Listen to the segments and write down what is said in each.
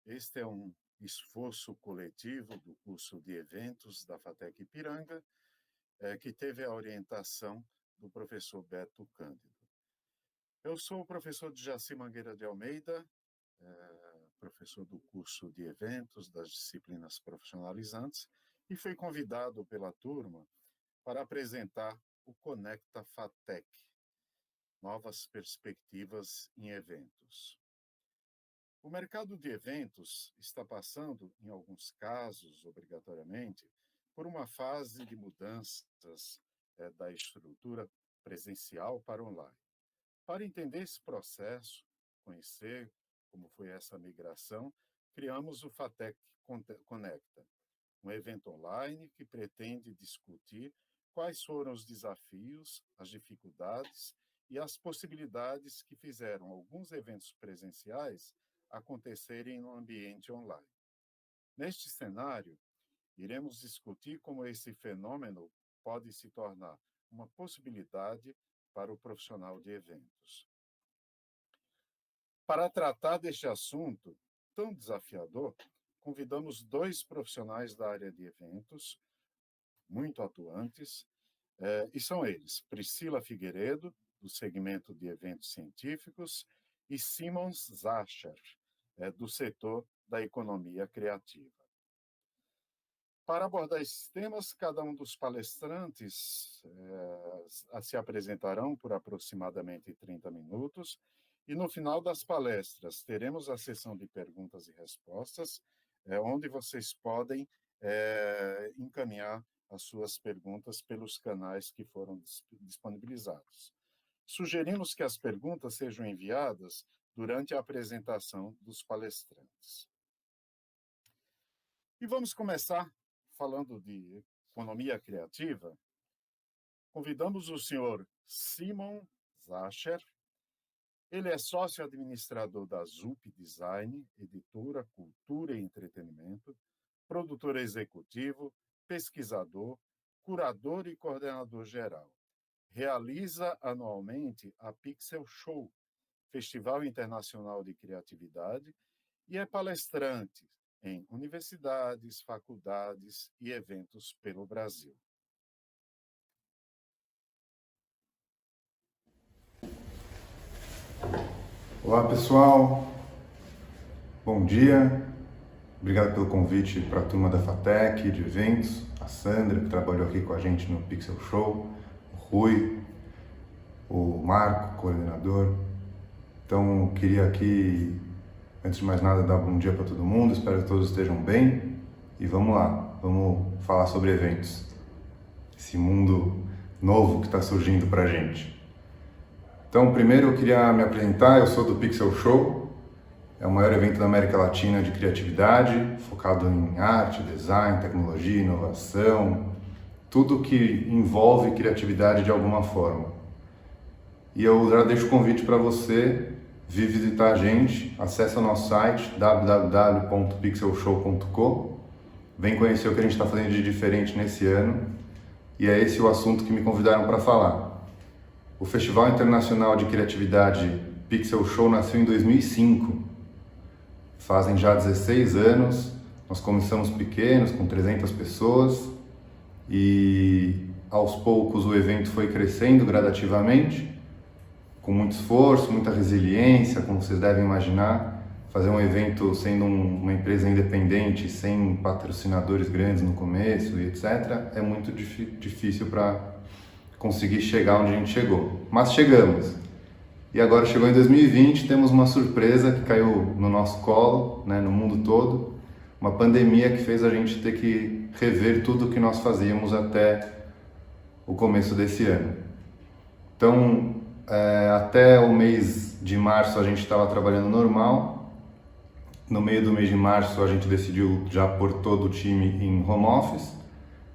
Este é um esforço coletivo do curso de eventos da FATEC Ipiranga, que teve a orientação do professor Beto Cândido. Eu sou o professor Jaci Mangueira de Almeida, professor do curso de eventos das disciplinas profissionalizantes, e fui convidado pela turma para apresentar o Conecta FATEC, Novas Perspectivas em Eventos. O mercado de eventos está passando, em alguns casos, obrigatoriamente, por uma fase de mudanças da estrutura presencial para online. Para entender esse processo, conhecer como foi essa migração, criamos o FATEC Conecta, um evento online que pretende discutir quais foram os desafios, as dificuldades e as possibilidades que fizeram alguns eventos presenciais acontecerem no ambiente online. Neste cenário, iremos discutir como esse fenômeno pode se tornar uma possibilidade para o profissional de eventos. Para tratar deste assunto tão desafiador, convidamos dois profissionais da área de eventos, muito atuantes, e são eles Priscila Figueiredo, do segmento de eventos científicos, e Simon Zacher, do setor da economia criativa. Para abordar esses temas, cada um dos palestrantes se apresentarão por aproximadamente 30 minutos, e no final das palestras teremos a sessão de perguntas e respostas, onde vocês podem encaminhar as suas perguntas pelos canais que foram disponibilizados. Sugerimos que as perguntas sejam enviadas durante a apresentação dos palestrantes. E vamos começar falando de economia criativa. Convidamos o senhor Simon Zacher. Ele é sócio administrador da ZUP Design, editora, cultura e entretenimento, produtor executivo, pesquisador, curador e coordenador geral. Realiza anualmente a Pixel Show, Festival Internacional de Criatividade, e é palestrante em universidades, faculdades e eventos pelo Brasil. Olá, pessoal. Bom dia. Obrigado pelo convite para a turma da FATEC de eventos, a Sandra, que trabalhou aqui com a gente no Pixel Show, o Rui, o Marco, coordenador. Então, queria aqui, antes de mais nada, dar bom dia para todo mundo. Espero que todos estejam bem. E vamos lá, vamos falar sobre eventos. Esse mundo novo que está surgindo para a gente. Então, primeiro eu queria me apresentar. Eu sou do Pixel Show. É o maior evento da América Latina de criatividade, focado em arte, design, tecnologia, inovação, tudo que envolve criatividade de alguma forma. E eu já deixo o convite para você vir visitar a gente. Acesse o nosso site www.pixelshow.com. Vem conhecer o que a gente está fazendo de diferente nesse ano. E é esse o assunto que me convidaram para falar. O Festival Internacional de Criatividade Pixel Show nasceu em 2005. Fazem já 16 anos, nós começamos pequenos, com 300 pessoas, e aos poucos o evento foi crescendo gradativamente, com muito esforço, muita resiliência, como vocês devem imaginar. Fazer um evento sendo uma empresa independente, sem patrocinadores grandes no começo e etc., é muito difícil para conseguir chegar onde a gente chegou. Mas chegamos. E agora chegou em 2020, temos uma surpresa que caiu no nosso colo, né, no mundo todo, uma pandemia que fez a gente ter que rever tudo o que nós fazíamos até o começo desse ano. Então, até o mês de março a gente estava trabalhando normal. No meio do mês de março a gente decidiu já pôr todo o time em home office.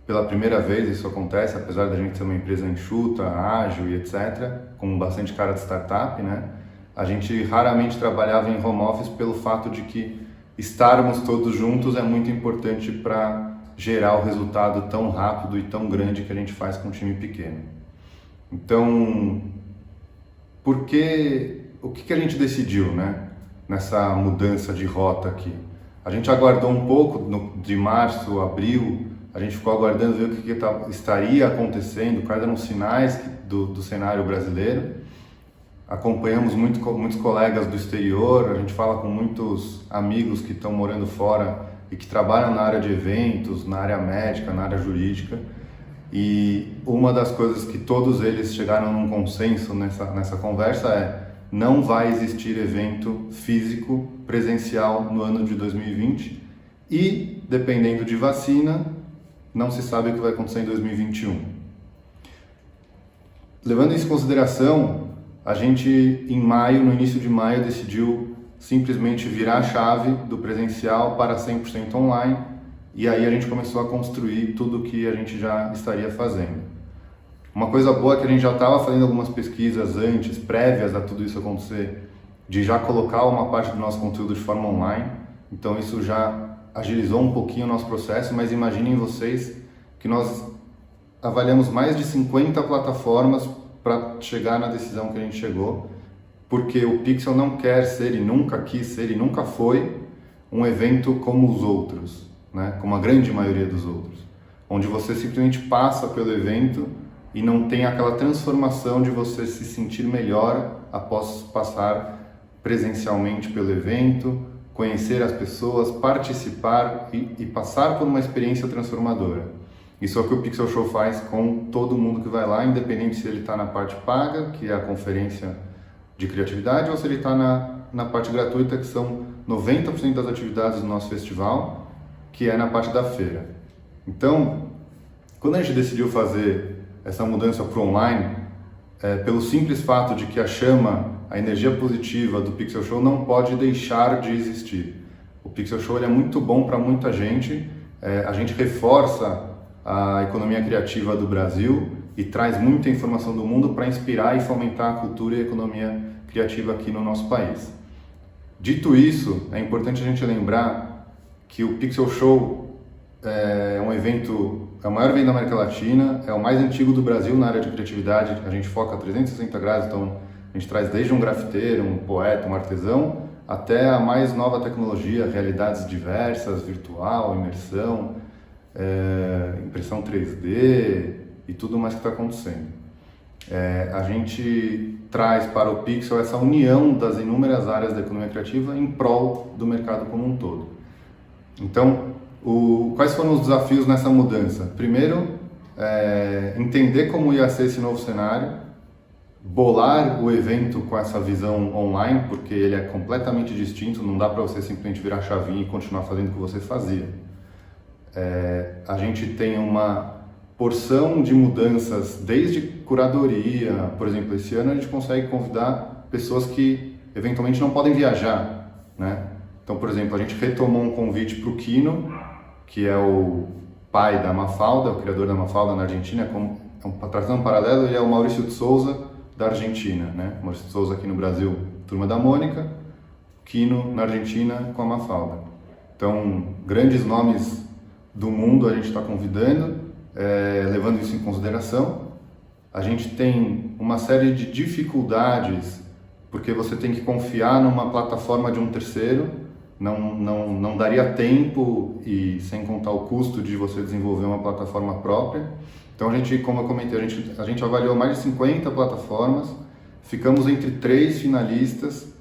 Pela primeira vez isso acontece, apesar da gente ser uma empresa enxuta, ágil e etc., com bastante cara de startup, né? A gente raramente trabalhava em home office pelo fato de que estarmos todos juntos é muito importante para gerar o resultado tão rápido e tão grande que a gente faz com um time pequeno. Então, o que a gente decidiu, né, nessa mudança de rota aqui? A gente aguardou um pouco de março, abril, a gente ficou aguardando ver o que estaria acontecendo, quais eram os sinais do cenário brasileiro. Acompanhamos muitos colegas do exterior, a gente fala com muitos amigos que estão morando fora e que trabalham na área de eventos, na área médica, na área jurídica. E uma das coisas que todos eles chegaram num consenso nessa conversa é: não vai existir evento físico presencial no ano de 2020 e, dependendo de vacina, não se sabe o que vai acontecer em 2021. Levando isso em consideração, a gente, em maio, no início de maio, decidiu simplesmente virar a chave do presencial para 100% online, e aí a gente começou a construir tudo o que a gente já estaria fazendo. Uma coisa boa é que a gente já estava fazendo algumas pesquisas antes, prévias a tudo isso acontecer, de já colocar uma parte do nosso conteúdo de forma online, então isso já agilizou um pouquinho o nosso processo, mas imaginem vocês que nós avaliamos mais de 50 plataformas para chegar na decisão que a gente chegou, porque o Pixel não quer ser e nunca quis ser e nunca foi um evento como os outros, né? Como a grande maioria dos outros, onde você simplesmente passa pelo evento e não tem aquela transformação de você se sentir melhor após passar presencialmente pelo evento, conhecer as pessoas, participar e passar por uma experiência transformadora. Isso é o que o Pixel Show faz com todo mundo que vai lá, independente se ele está na parte paga, que é a conferência de criatividade, ou se ele está na parte gratuita, que são 90% das atividades do nosso festival, que é na parte da feira. Então, quando a gente decidiu fazer essa mudança para o online, pelo simples fato de que a chama, a energia positiva do Pixel Show não pode deixar de existir. O Pixel Show ele é muito bom para muita gente, a gente reforça a economia criativa do Brasil e traz muita informação do mundo para inspirar e fomentar a cultura e a economia criativa aqui no nosso país. Dito isso, é importante a gente lembrar que o Pixel Show é um evento, é o maior evento da América Latina, é o mais antigo do Brasil na área de criatividade, a gente foca 360 graus, então a gente traz desde um grafiteiro, um poeta, um artesão, até a mais nova tecnologia, realidades diversas, virtual, imersão, impressão 3D e tudo mais que está acontecendo. A gente traz para o Pixel essa união das inúmeras áreas da economia criativa em prol do mercado como um todo. Então, quais foram os desafios nessa mudança? Primeiro, entender como ia ser esse novo cenário, bolar o evento com essa visão online, porque ele é completamente distinto, não dá para você simplesmente virar a chavinha e continuar fazendo o que você fazia. A gente tem uma porção de mudanças, desde curadoria, por exemplo, esse ano a gente consegue convidar pessoas que eventualmente não podem viajar, né? Então, por exemplo, a gente retomou um convite para o Kino, que é o pai da Mafalda, o criador da Mafalda na Argentina, trazendo um paralelo, ele é o Maurício de Souza da Argentina, né? Maurício de Souza aqui no Brasil, Turma da Mônica, Kino na Argentina com a Mafalda. Então, grandes nomes do mundo a gente está convidando, levando isso em consideração. A gente tem uma série de dificuldades, porque você tem que confiar numa plataforma de um terceiro, não daria tempo, e sem contar o custo de você desenvolver uma plataforma própria. Então a gente, como eu comentei, a gente avaliou mais de 50 plataformas, ficamos entre 3 finalistas,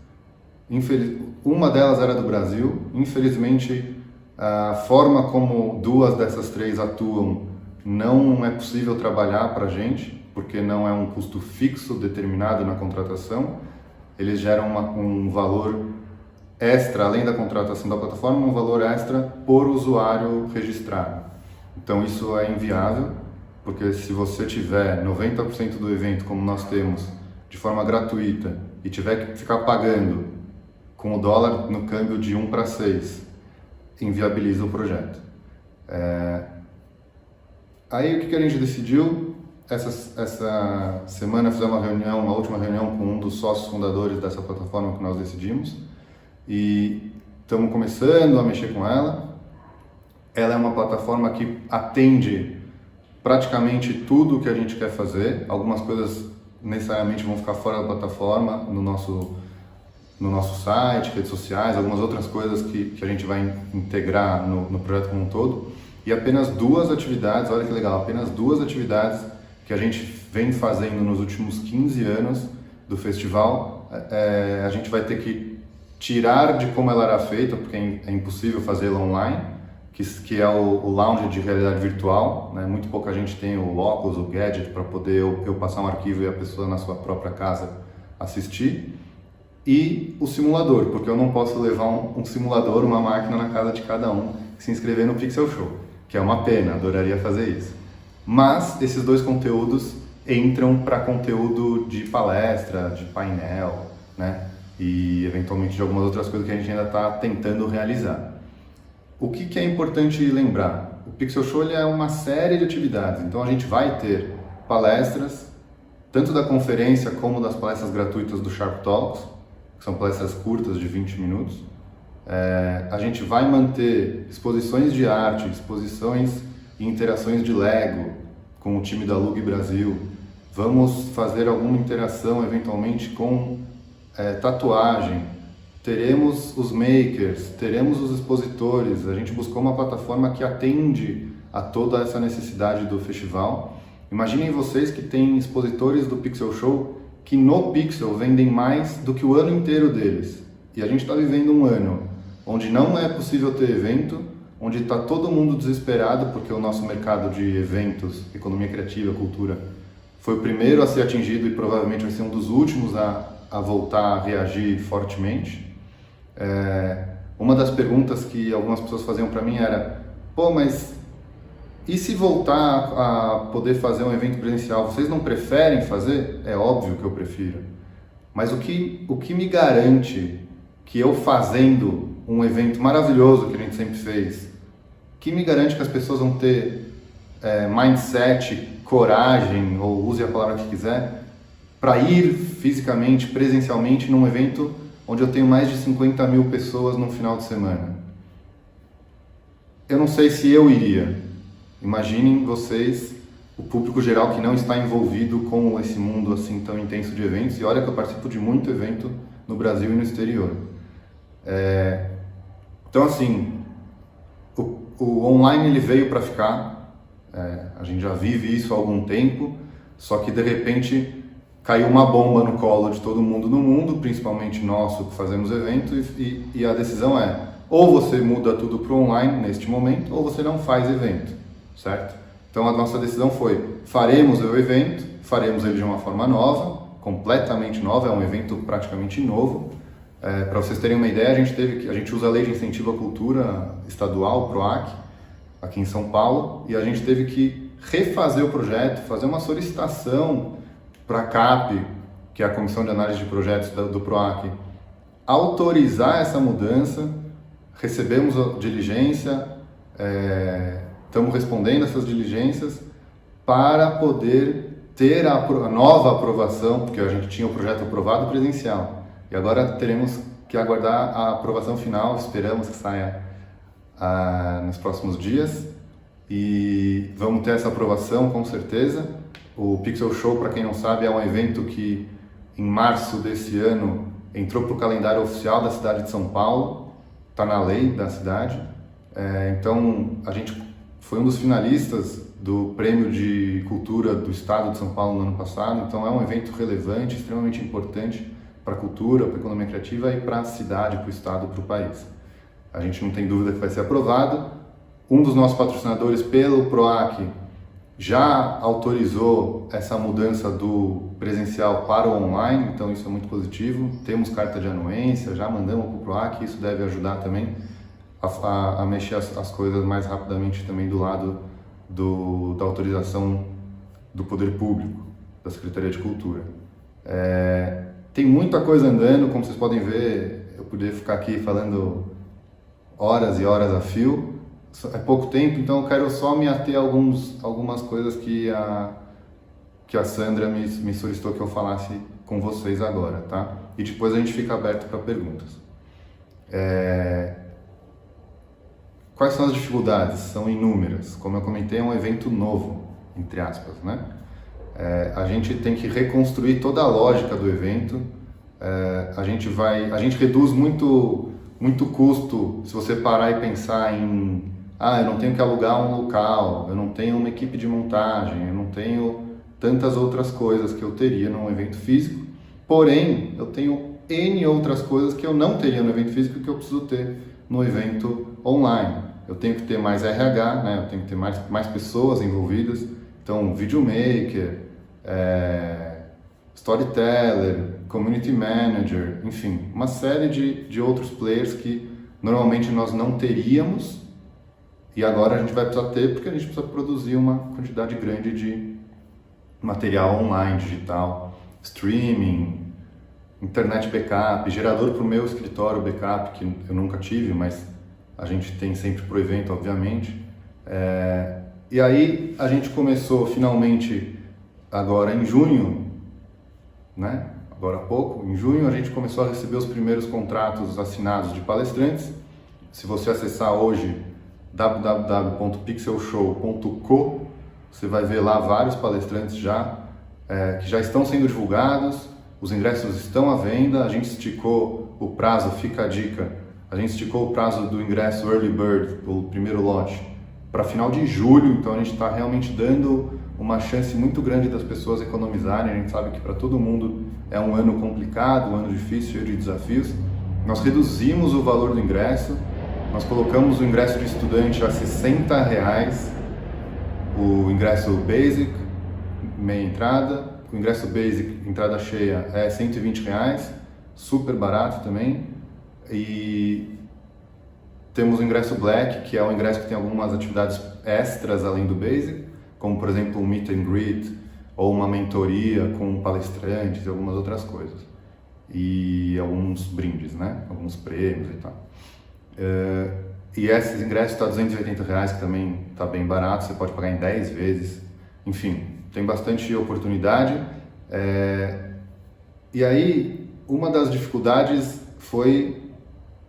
uma delas era do Brasil, infelizmente a forma como 2 dessas 3 atuam não é possível trabalhar para a gente, porque não é um custo fixo determinado na contratação, eles geram um valor extra, além da contratação da plataforma, um valor extra por usuário registrado. Então isso é inviável, porque se você tiver 90% do evento, como nós temos, de forma gratuita, e tiver que ficar pagando com o dólar no câmbio de 1 para 6, inviabiliza o projeto. Aí o que a gente decidiu? Essa semana fizemos uma última reunião com um dos sócios fundadores dessa plataforma que nós decidimos, e estamos começando a mexer com ela. Ela é uma plataforma que atende praticamente tudo o que a gente quer fazer. Algumas coisas necessariamente vão ficar fora da plataforma, no nosso no nosso site, redes sociais, algumas outras coisas que a gente vai integrar no projeto como um todo. E apenas 2 atividades, olha que legal, apenas 2 atividades que a gente vem fazendo nos últimos 15 anos do festival, a gente vai ter que tirar de como ela era feita, porque é impossível fazê-la online, que é o lounge de realidade virtual, né? Muito pouca gente tem o óculos, o gadget para poder eu passar um arquivo e a pessoa na sua própria casa assistir. E o simulador, porque eu não posso levar um simulador, uma máquina na casa de cada um e se inscrever no Pixel Show, que é uma pena, adoraria fazer isso. Mas esses 2 conteúdos entram para conteúdo de palestra, de painel, né? E eventualmente de algumas outras coisas que a gente ainda está tentando realizar. O que é importante lembrar? O Pixel Show ele é uma série de atividades, então a gente vai ter palestras, tanto da conferência como das palestras gratuitas do Sharp Talks, que são palestras curtas de 20 minutos. A gente vai manter exposições de arte, exposições e interações de Lego com o time da Lug Brasil. Vamos fazer alguma interação eventualmente com tatuagem. Teremos os makers, teremos os expositores. A gente buscou uma plataforma que atende a toda essa necessidade do festival. Imaginem vocês que têm expositores do Pixel Show que no Pixel vendem mais do que o ano inteiro deles. E a gente está vivendo um ano onde não é possível ter evento, onde está todo mundo desesperado porque o nosso mercado de eventos, economia criativa, cultura, foi o primeiro a ser atingido e provavelmente vai ser um dos últimos a voltar a reagir fortemente. Uma das perguntas que algumas pessoas faziam para mim era: pô, mas e se voltar a poder fazer um evento presencial, vocês não preferem fazer? É óbvio que eu prefiro. Mas o que me garante que eu fazendo um evento maravilhoso que a gente sempre fez, que me garante que as pessoas vão ter mindset, coragem, ou use a palavra que quiser, para ir fisicamente, presencialmente, num evento onde eu tenho mais de 50 mil pessoas no final de semana? Eu não sei se eu iria. Imaginem vocês, o público geral que não está envolvido com esse mundo assim tão intenso de eventos. E olha que eu participo de muito evento no Brasil e no exterior. Então assim, o online ele veio para ficar. A gente já vive isso há algum tempo, só que de repente caiu uma bomba no colo de todo mundo no mundo, principalmente nosso que fazemos eventos, e a decisão é: ou você muda tudo para o online neste momento, ou você não faz evento, certo? Então a nossa decisão foi: faremos o evento, faremos ele de uma forma nova, completamente nova, é um evento praticamente novo. Para vocês terem uma ideia, a gente usa a Lei de Incentivo à Cultura Estadual, o PROAC, aqui em São Paulo, e a gente teve que refazer o projeto, fazer uma solicitação para a CAP, que é a Comissão de Análise de Projetos do PROAC, autorizar essa mudança. Recebemos a diligência, estamos respondendo essas diligências para poder ter a nova aprovação, porque a gente tinha o projeto aprovado presencial, e agora teremos que aguardar a aprovação final, esperamos que saia nos próximos dias, e vamos ter essa aprovação com certeza. O Pixel Show, para quem não sabe, é um evento que em março desse ano entrou para o calendário oficial da cidade de São Paulo, está na lei da cidade. Então a gente foi um dos finalistas do Prêmio de Cultura do Estado de São Paulo no ano passado, então é um evento relevante, extremamente importante para a cultura, para a economia criativa e para a cidade, para o Estado, para o país. A gente não tem dúvida que vai ser aprovado. Um dos nossos patrocinadores, pelo PROAC, já autorizou essa mudança do presencial para o online, então isso é muito positivo. Temos carta de anuência, já mandamos para o PROAC, isso deve ajudar também a mexer as coisas mais rapidamente também do lado da autorização do poder público, da Secretaria de Cultura. Tem muita coisa andando, como vocês podem ver, eu poderia ficar aqui falando horas e horas a fio. É pouco tempo, então eu quero só me ater a algumas coisas que a Sandra me solicitou que eu falasse com vocês agora, tá? E depois a gente fica aberto para perguntas. Quais são as dificuldades? São inúmeras. Como eu comentei, é um evento novo, entre aspas, né? A gente tem que reconstruir toda a lógica do evento. A gente reduz muito custo se você parar e pensar em eu não tenho que alugar um local, eu não tenho uma equipe de montagem, eu não tenho tantas outras coisas que eu teria num evento físico, porém eu tenho N outras coisas que eu não teria no evento físico que eu preciso ter no evento online. Eu tenho que ter mais RH, né? Eu tenho que ter mais pessoas envolvidas, então videomaker, storyteller, community manager, enfim, uma série de outros players que normalmente nós não teríamos e agora a gente vai precisar ter porque a gente precisa produzir uma quantidade grande de material online, digital, streaming, internet backup, gerador para o meu escritório backup, que eu nunca tive, mas a gente tem sempre para o evento, obviamente. E aí a gente começou finalmente agora em junho, né? Agora há pouco, em junho, a gente começou a receber os primeiros contratos assinados de palestrantes. Se você acessar hoje www.pixelshow.co, você vai ver lá vários palestrantes que já estão sendo divulgados, os ingressos estão à venda, a gente esticou o prazo, fica a dica, a gente esticou o prazo do ingresso Early Bird, o primeiro lote, para final de julho, então a gente está realmente dando uma chance muito grande das pessoas economizarem. A gente sabe que para todo mundo é um ano complicado, um ano difícil, cheio de desafios. Nós reduzimos o valor do ingresso, nós colocamos o ingresso de estudante a R$60, o ingresso Basic, meia entrada, o ingresso Basic, entrada cheia, é R$120, super barato também. E temos o ingresso Black, que é o ingresso que tem algumas atividades extras além do Basic, como por exemplo um meet and greet ou uma mentoria com palestrantes e algumas outras coisas. E alguns brindes, né? Alguns prêmios e tal. E esses ingressos está R$280, que também está bem barato, você pode pagar em 10 vezes. Enfim, tem bastante oportunidade. E aí, uma das dificuldades foi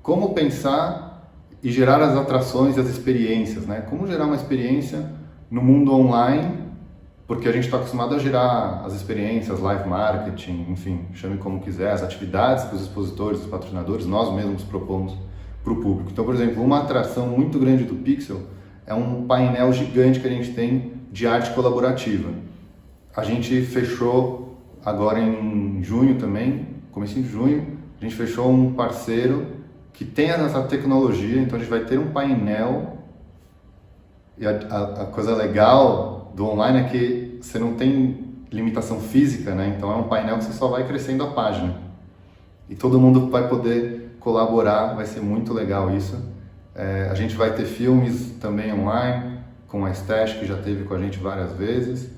como pensar e gerar as atrações e as experiências, né? Como gerar uma experiência no mundo online, porque a gente está acostumado a gerar as experiências, live marketing, enfim, chame como quiser, as atividades que os expositores, os patrocinadores, nós mesmos propomos para o público. Então, por exemplo, uma atração muito grande do Pixel é um painel gigante que a gente tem de arte colaborativa. A gente fechou agora em junho também, comecinho de junho, a gente fechou um parceiro que tem essa tecnologia, então a gente vai ter um painel. E a coisa legal do online é que você não tem limitação física, né? Então é um painel que você só vai crescendo a página. E todo mundo vai poder colaborar, vai ser muito legal isso. A gente vai ter filmes também online, com a Stash, que já esteve com a gente várias vezes.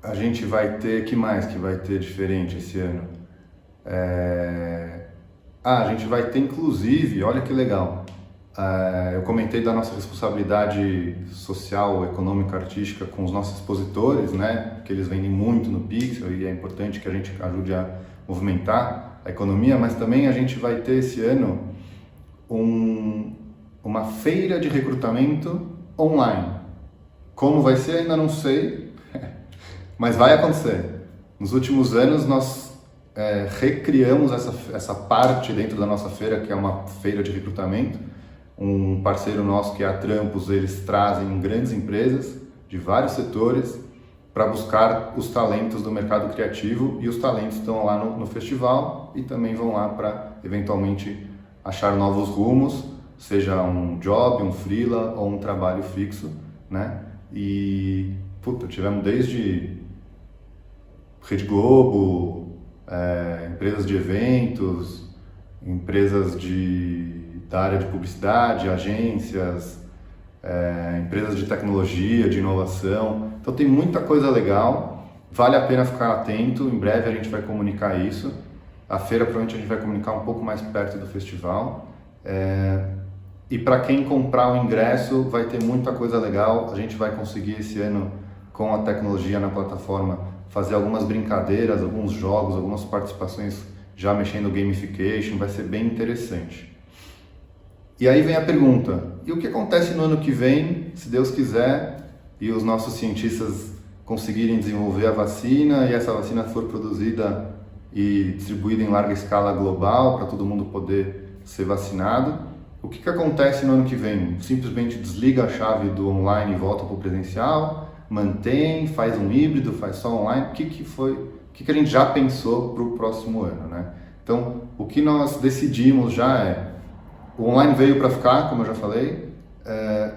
A gente vai ter, que mais que vai ter diferente esse ano? A gente vai ter inclusive, olha que legal, eu comentei da nossa responsabilidade social, econômica, artística com os nossos expositores, né? Que eles vendem muito no Pixel e é importante que a gente ajude a movimentar a economia, mas também a gente vai ter esse ano uma feira de recrutamento online. Como vai ser, ainda não sei, mas vai acontecer. Nos últimos anos nós recriamos essa parte dentro da nossa feira, que é uma feira de recrutamento. Um parceiro nosso, que é a Trampos, eles trazem grandes empresas de vários setores para buscar os talentos do mercado criativo, e os talentos estão lá no festival e também vão lá para eventualmente achar novos rumos, seja um job, um freela ou um trabalho fixo, né? E tivemos desde Rede Globo, empresas de eventos, empresas da área de publicidade, agências, empresas de tecnologia, de inovação. Então tem muita coisa legal, vale a pena ficar atento. Em breve a gente vai comunicar isso. A feira provavelmente a gente vai comunicar um pouco mais perto do festival. E para quem comprar o ingresso vai ter muita coisa legal. A gente vai conseguir esse ano, com a tecnologia na plataforma, fazer algumas brincadeiras, alguns jogos, algumas participações já mexendo no gamification, vai ser bem interessante. E aí vem a pergunta, e o que acontece no ano que vem, se Deus quiser, e os nossos cientistas conseguirem desenvolver a vacina e essa vacina for produzida e distribuída em larga escala global para todo mundo poder ser vacinado, o que acontece no ano que vem? Simplesmente desliga a chave do online e volta para o presencial? Mantém, faz um híbrido, faz só online? O que a gente já pensou para o próximo ano, né? Então, o que nós decidimos já é, o online veio para ficar, como eu já falei,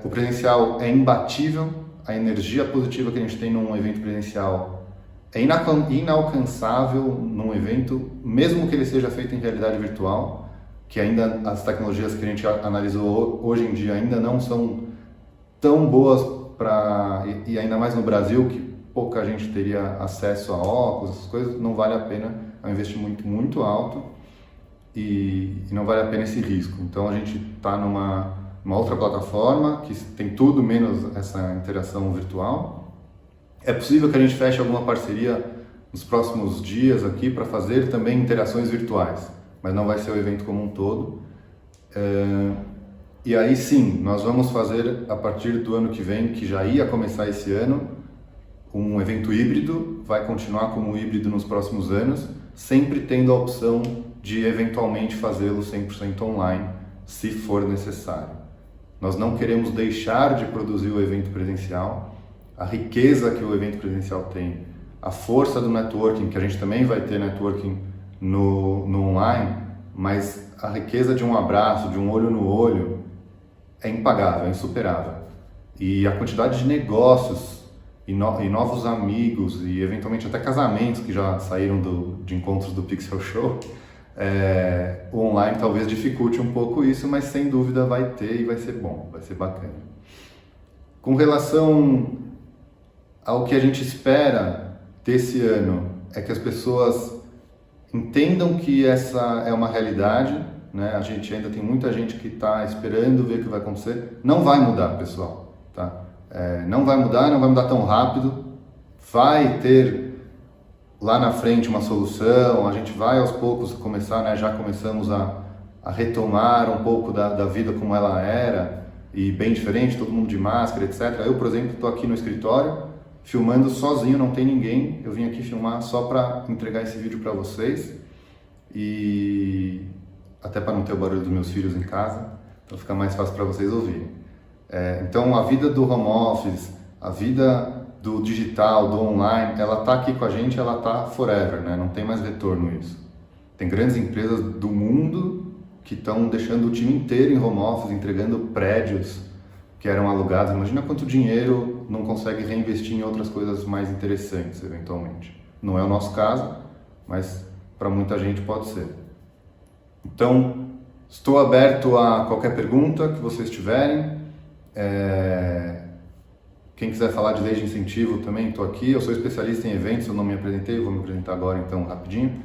o presencial é imbatível, a energia positiva que a gente tem num evento presencial é inalcançável num evento, mesmo que ele seja feito em realidade virtual, que ainda as tecnologias que a gente analisou hoje em dia ainda não são tão boas e ainda mais no Brasil, que pouca gente teria acesso a óculos, essas coisas, não vale a pena, é um investimento muito alto e não vale a pena esse risco. Então a gente está numa outra plataforma que tem tudo menos essa interação virtual. É possível que a gente feche alguma parceria nos próximos dias aqui para fazer também interações virtuais, mas não vai ser o evento como um todo. E aí sim, nós vamos fazer a partir do ano que vem, que já ia começar esse ano, um evento híbrido, vai continuar como híbrido nos próximos anos, sempre tendo a opção de eventualmente fazê-lo 100% online, se for necessário. Nós não queremos deixar de produzir o evento presencial, a riqueza que o evento presencial tem, a força do networking, que a gente também vai ter networking no online, mas a riqueza de um abraço, de um olho no olho, é impagável, é insuperável. E a quantidade de negócios e novos amigos e eventualmente até casamentos que já saíram de encontros do Pixel Show, o online talvez dificulte um pouco isso, mas sem dúvida vai ter e vai ser bom, vai ser bacana. Com relação ao que a gente espera desse ano, é que as pessoas entendam que essa é uma realidade, né? A gente ainda tem muita gente que está esperando ver o que vai acontecer. Não vai mudar, pessoal, tá? Não vai mudar tão rápido. Vai ter lá na frente uma solução, a gente vai aos poucos começar, né? Já começamos a retomar um pouco da vida como ela era, e bem diferente, todo mundo de máscara, etc. Eu, por exemplo, estou aqui no escritório, filmando sozinho, não tem ninguém. Eu vim aqui filmar só para entregar esse vídeo para vocês, e até para não ter o barulho dos meus filhos em casa, então fica mais fácil para vocês ouvirem. Então a vida do home office, a vida do digital, do online, ela está aqui com a gente, ela está forever, né? Não tem mais retorno isso. Tem grandes empresas do mundo que estão deixando o time inteiro em home office, entregando prédios que eram alugados. Imagina quanto dinheiro não consegue reinvestir em outras coisas mais interessantes, eventualmente. Não é o nosso caso, mas para muita gente pode ser. Então, estou aberto a qualquer pergunta que vocês tiverem. Quem quiser falar de lei de incentivo também, estou aqui. Eu sou especialista em eventos, eu não me apresentei, vou me apresentar agora então rapidinho.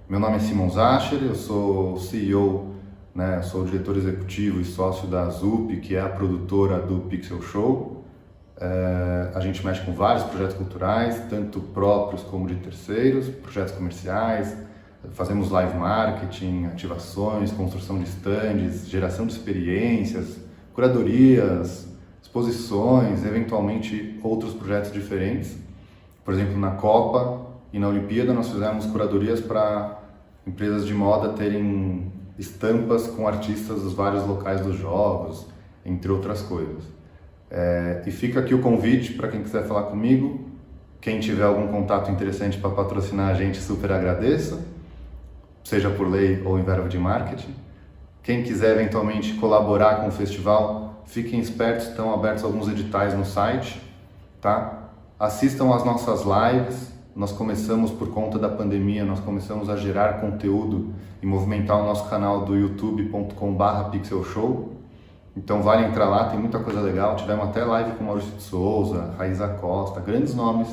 Meu nome é Simon Zacher, eu sou CEO, né, sou diretor executivo e sócio da ZUP, que é a produtora do Pixel Show. A gente mexe com vários projetos culturais, tanto próprios como de terceiros, projetos comerciais, fazemos live marketing, ativações, construção de stands, geração de experiências, curadorias, exposições, eventualmente outros projetos diferentes. Por exemplo, na Copa e na Olimpíada nós fizemos curadorias para empresas de moda terem estampas com artistas dos vários locais dos jogos, entre outras coisas. E fica aqui o convite para quem quiser falar comigo. Quem tiver algum contato interessante para patrocinar a gente, super agradeço, seja por lei ou em verba de marketing. Quem quiser eventualmente colaborar com o festival, fiquem espertos, estão abertos alguns editais no site, tá? Assistam às nossas lives. Nós começamos, por conta da pandemia, nós começamos a gerar conteúdo e movimentar o nosso canal do youtube.com/pixelshow. Então vale entrar lá, tem muita coisa legal. Tivemos até live com Maurício de Souza, Raíza Costa, grandes nomes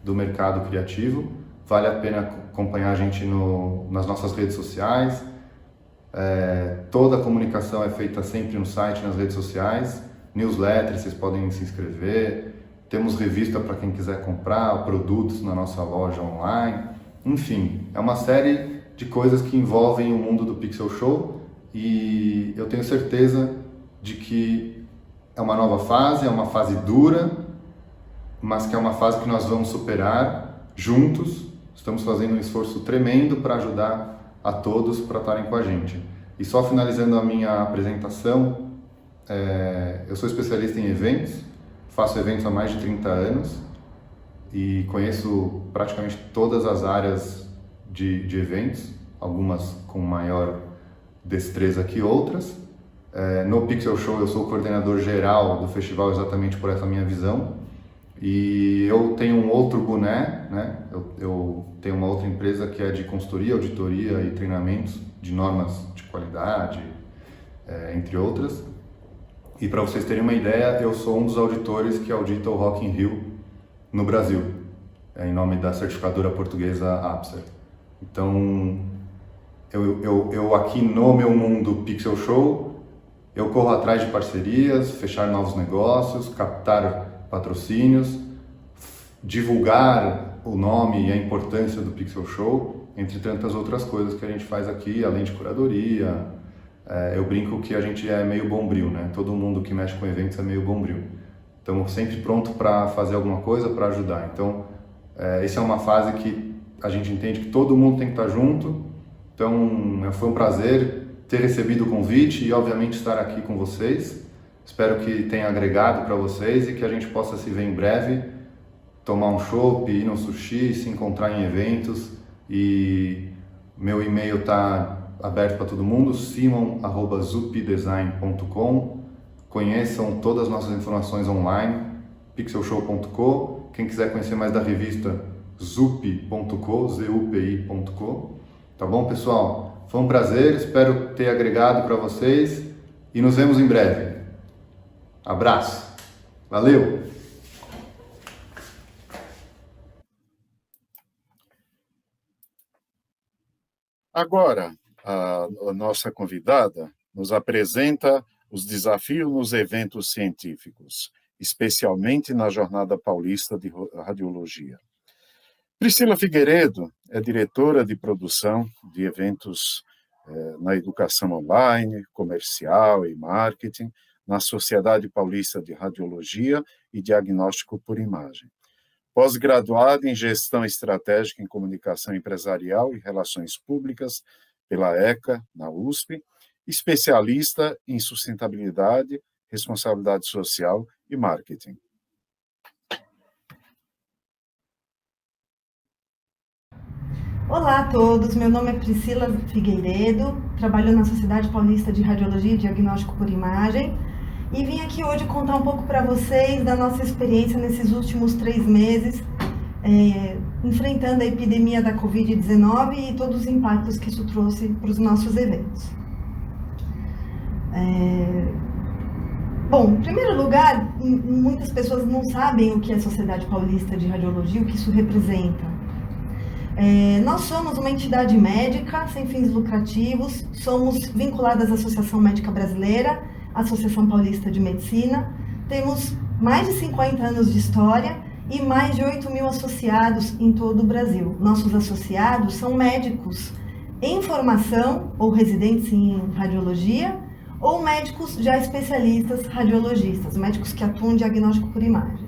do mercado criativo. Vale a pena acompanhar a gente nas nossas redes sociais. Toda a comunicação é feita sempre no site, nas redes sociais. Newsletter, vocês podem se inscrever. Temos revista para quem quiser comprar, produtos na nossa loja online. Enfim, é uma série de coisas que envolvem o mundo do Pixel Show, e eu tenho certeza de que é uma nova fase, é uma fase dura, mas que é uma fase que nós vamos superar juntos. Estamos fazendo um esforço tremendo para ajudar a todos para estarem com a gente. E só finalizando a minha apresentação, eu sou especialista em eventos, faço eventos há mais de 30 anos e conheço praticamente todas as áreas de eventos, algumas com maior destreza que outras. No Pixel Show eu sou o coordenador geral do festival exatamente por essa minha visão. E eu tenho um outro boné, né? Eu tenho uma outra empresa que é de consultoria, auditoria e treinamentos de normas de qualidade, entre outras. E para vocês terem uma ideia, eu sou um dos auditores que audita o Rock in Rio no Brasil, em nome da certificadora portuguesa APSER. Então, eu aqui no meu mundo Pixel Show, eu corro atrás de parcerias, fechar novos negócios, captar patrocínios, divulgar o nome e a importância do Pixel Show, entre tantas outras coisas que a gente faz aqui, além de curadoria. Eu brinco que a gente é meio bombril, né? Todo mundo que mexe com eventos é meio bombril. Estamos sempre pronto para fazer alguma coisa, para ajudar. Então, essa é uma fase que a gente entende que todo mundo tem que estar junto. Então, foi um prazer ter recebido o convite e, obviamente, estar aqui com vocês. Espero que tenha agregado para vocês e que a gente possa se ver em breve, tomar um chopp, ir no sushi, se encontrar em eventos. E meu e-mail está aberto para todo mundo, simon@zupidesign.com. Conheçam todas as nossas informações online, pixelshow.co. Quem quiser conhecer mais da revista, zupi.co, zupi.co. Tá bom, pessoal? Foi um prazer, espero ter agregado para vocês e nos vemos em breve. Abraço. Valeu! Agora, a nossa convidada nos apresenta os desafios nos eventos científicos, especialmente na Jornada Paulista de Radiologia. Priscila Figueiredo é diretora de produção de eventos na educação online, comercial e marketing, na Sociedade Paulista de Radiologia e Diagnóstico por Imagem. Pós-graduada em Gestão Estratégica em Comunicação Empresarial e Relações Públicas pela ECA, na USP, especialista em sustentabilidade, responsabilidade social e marketing. Olá a todos, meu nome é Priscila Figueiredo, trabalho na Sociedade Paulista de Radiologia e Diagnóstico por Imagem e vim aqui hoje contar um pouco para vocês da nossa experiência nesses últimos 3 meses, enfrentando a epidemia da Covid-19 e todos os impactos que isso trouxe para os nossos eventos. Bom, em primeiro lugar, muitas pessoas não sabem o que é a Sociedade Paulista de Radiologia, o que isso representa. Nós somos uma entidade médica sem fins lucrativos, somos vinculadas à Associação Médica Brasileira, Associação Paulista de Medicina, temos mais de 50 anos de história e mais de 8.000 associados em todo o Brasil. Nossos associados são médicos em formação ou residentes em radiologia ou médicos já especialistas radiologistas, médicos que atuam em diagnóstico por imagem.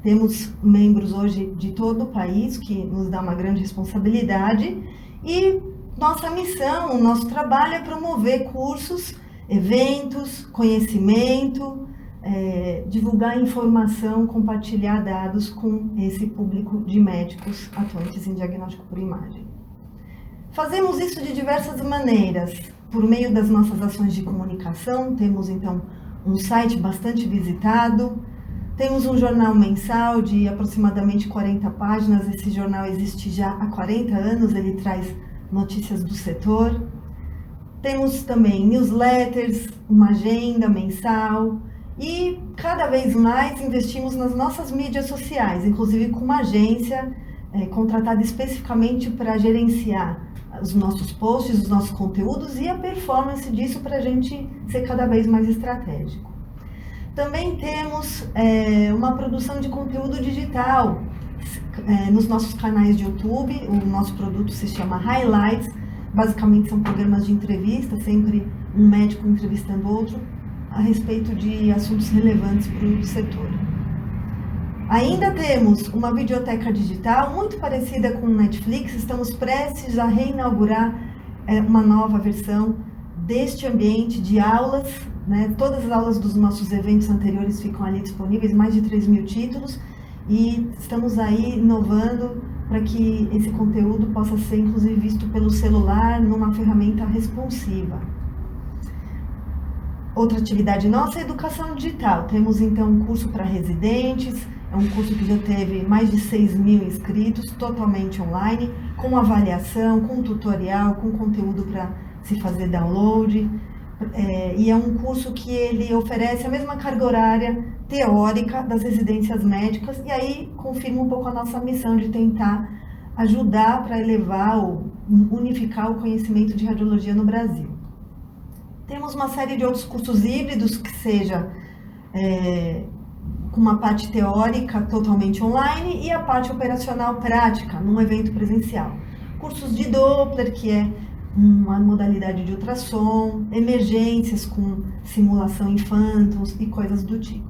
Temos membros hoje de todo o país, que nos dá uma grande responsabilidade, e nossa missão, o nosso trabalho é promover cursos, eventos, conhecimento, divulgar informação, compartilhar dados com esse público de médicos atuantes em diagnóstico por imagem. Fazemos isso de diversas maneiras, por meio das nossas ações de comunicação. Temos então um site bastante visitado, temos um jornal mensal de aproximadamente 40 páginas, esse jornal existe já há 40 anos, ele traz notícias do setor. Temos também newsletters, uma agenda mensal e cada vez mais investimos nas nossas mídias sociais, inclusive com uma agência contratada especificamente para gerenciar os nossos posts, os nossos conteúdos e a performance disso para a gente ser cada vez mais estratégico. Também temos uma produção de conteúdo digital nos nossos canais de YouTube. O nosso produto se chama Highlights, basicamente são programas de entrevista, sempre um médico entrevistando outro, a respeito de assuntos relevantes para o setor. Ainda temos uma videoteca digital muito parecida com o Netflix. Estamos prestes a reinaugurar uma nova versão deste ambiente de aulas, né? Todas as aulas dos nossos eventos anteriores ficam ali disponíveis, mais de 3.000 títulos, e estamos aí inovando para que esse conteúdo possa ser inclusive visto pelo celular numa ferramenta responsiva. Outra atividade nossa é a educação digital. Temos então um curso para residentes, é um curso que já teve mais de 6.000 inscritos, totalmente online, com avaliação, com tutorial, com conteúdo para se fazer download. E é um curso que ele oferece a mesma carga horária teórica das residências médicas, e aí confirma um pouco a nossa missão de tentar ajudar para elevar ou unificar o conhecimento de radiologia no Brasil. Temos uma série de outros cursos híbridos, que seja com uma parte teórica totalmente online e a parte operacional prática, num evento presencial. Cursos de Doppler, que é uma modalidade de ultrassom, emergências com simulação em fantômos e coisas do tipo.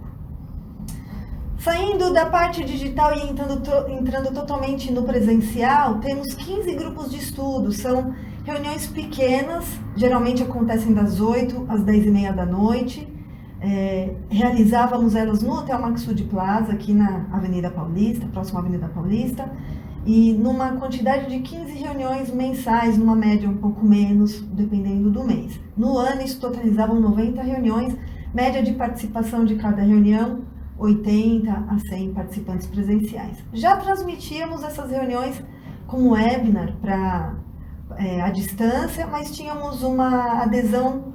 Saindo da parte digital e entrando totalmente no presencial, temos 15 grupos de estudo. São reuniões pequenas, geralmente acontecem das 8 às 10h30 da noite. Realizávamos elas no Hotel Maxud Plaza, aqui na Avenida Paulista, próxima à Avenida Paulista, e numa quantidade de 15 reuniões mensais, numa média um pouco menos, dependendo do mês. No ano, isso totalizavam 90 reuniões, média de participação de cada reunião, 80 a 100 participantes presenciais. Já transmitíamos essas reuniões como webinar à distância, mas tínhamos uma adesão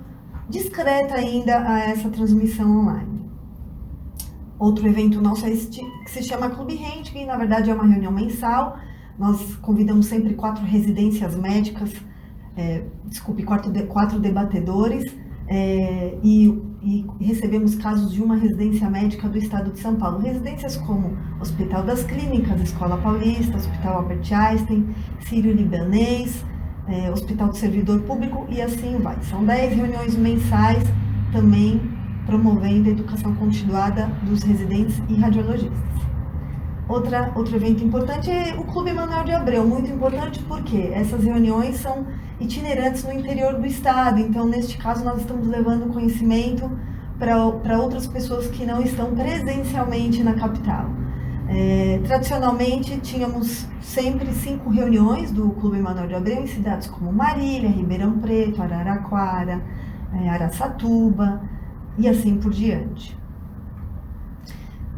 discreta ainda a essa transmissão online. Outro evento nosso é este, que se chama Clube Rente, que na verdade é uma reunião mensal. Nós convidamos sempre 4 residências médicas, 4 debatedores, e recebemos casos de uma residência médica do estado de São Paulo. Residências como Hospital das Clínicas, Escola Paulista, Hospital Albert Einstein, Sírio-Libanês, Hospital do Servidor Público e assim vai. São 10 reuniões mensais, também promovendo a educação continuada dos residentes e radiologistas. Outro evento importante é o Clube Manoel de Abreu, muito importante porque essas reuniões são itinerantes no interior do estado, então neste caso nós estamos levando conhecimento para outras pessoas que não estão presencialmente na capital. Tradicionalmente tínhamos sempre 5 reuniões do Clube Manoel de Abreu em cidades como Marília, Ribeirão Preto, Araraquara, Araçatuba e assim por diante.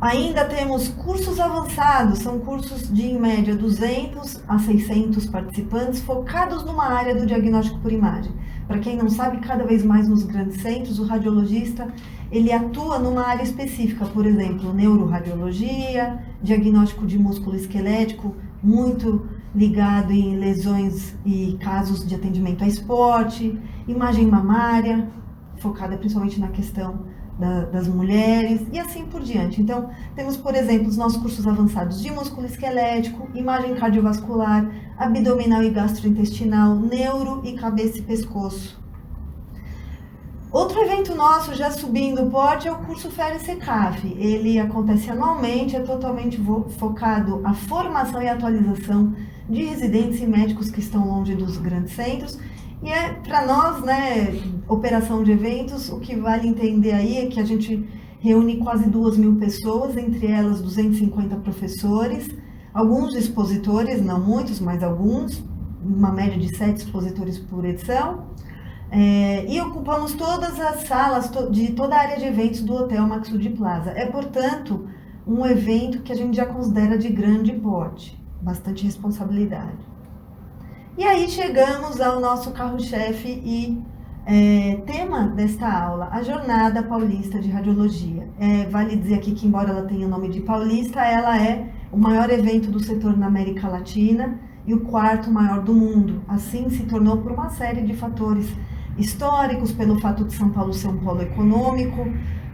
Ainda temos cursos avançados, são cursos de, em média, 200 a 600 participantes, focados numa área do diagnóstico por imagem. Para quem não sabe, cada vez mais nos grandes centros, o radiologista, ele atua numa área específica, por exemplo, neuroradiologia, diagnóstico de músculo esquelético, muito ligado em lesões e casos de atendimento a esporte, imagem mamária, focada principalmente na questão das mulheres e assim por diante. Então, temos, por exemplo, os nossos cursos avançados de músculo esquelético, imagem cardiovascular, abdominal e gastrointestinal, neuro e cabeça e pescoço. Outro evento nosso, já subindo o porte, é o curso FERES-CECAF. Ele acontece anualmente, é totalmente focado à formação e atualização de residentes e médicos que estão longe dos grandes centros. E para nós, né, operação de eventos, o que vale entender aí é que a gente reúne quase 2.000 pessoas, entre elas 250 professores, alguns expositores, não muitos, mas alguns, uma média de 7 expositores por edição, e ocupamos todas as salas de toda a área de eventos do Hotel Maxud Plaza. É, portanto, um evento que a gente já considera de grande porte, bastante responsabilidade. E aí chegamos ao nosso carro-chefe e tema desta aula, a Jornada Paulista de Radiologia. Vale dizer aqui que, embora ela tenha o nome de Paulista, ela é o maior evento do setor na América Latina e o 4º maior do mundo. Assim se tornou por uma série de fatores históricos, pelo fato de São Paulo ser um polo econômico.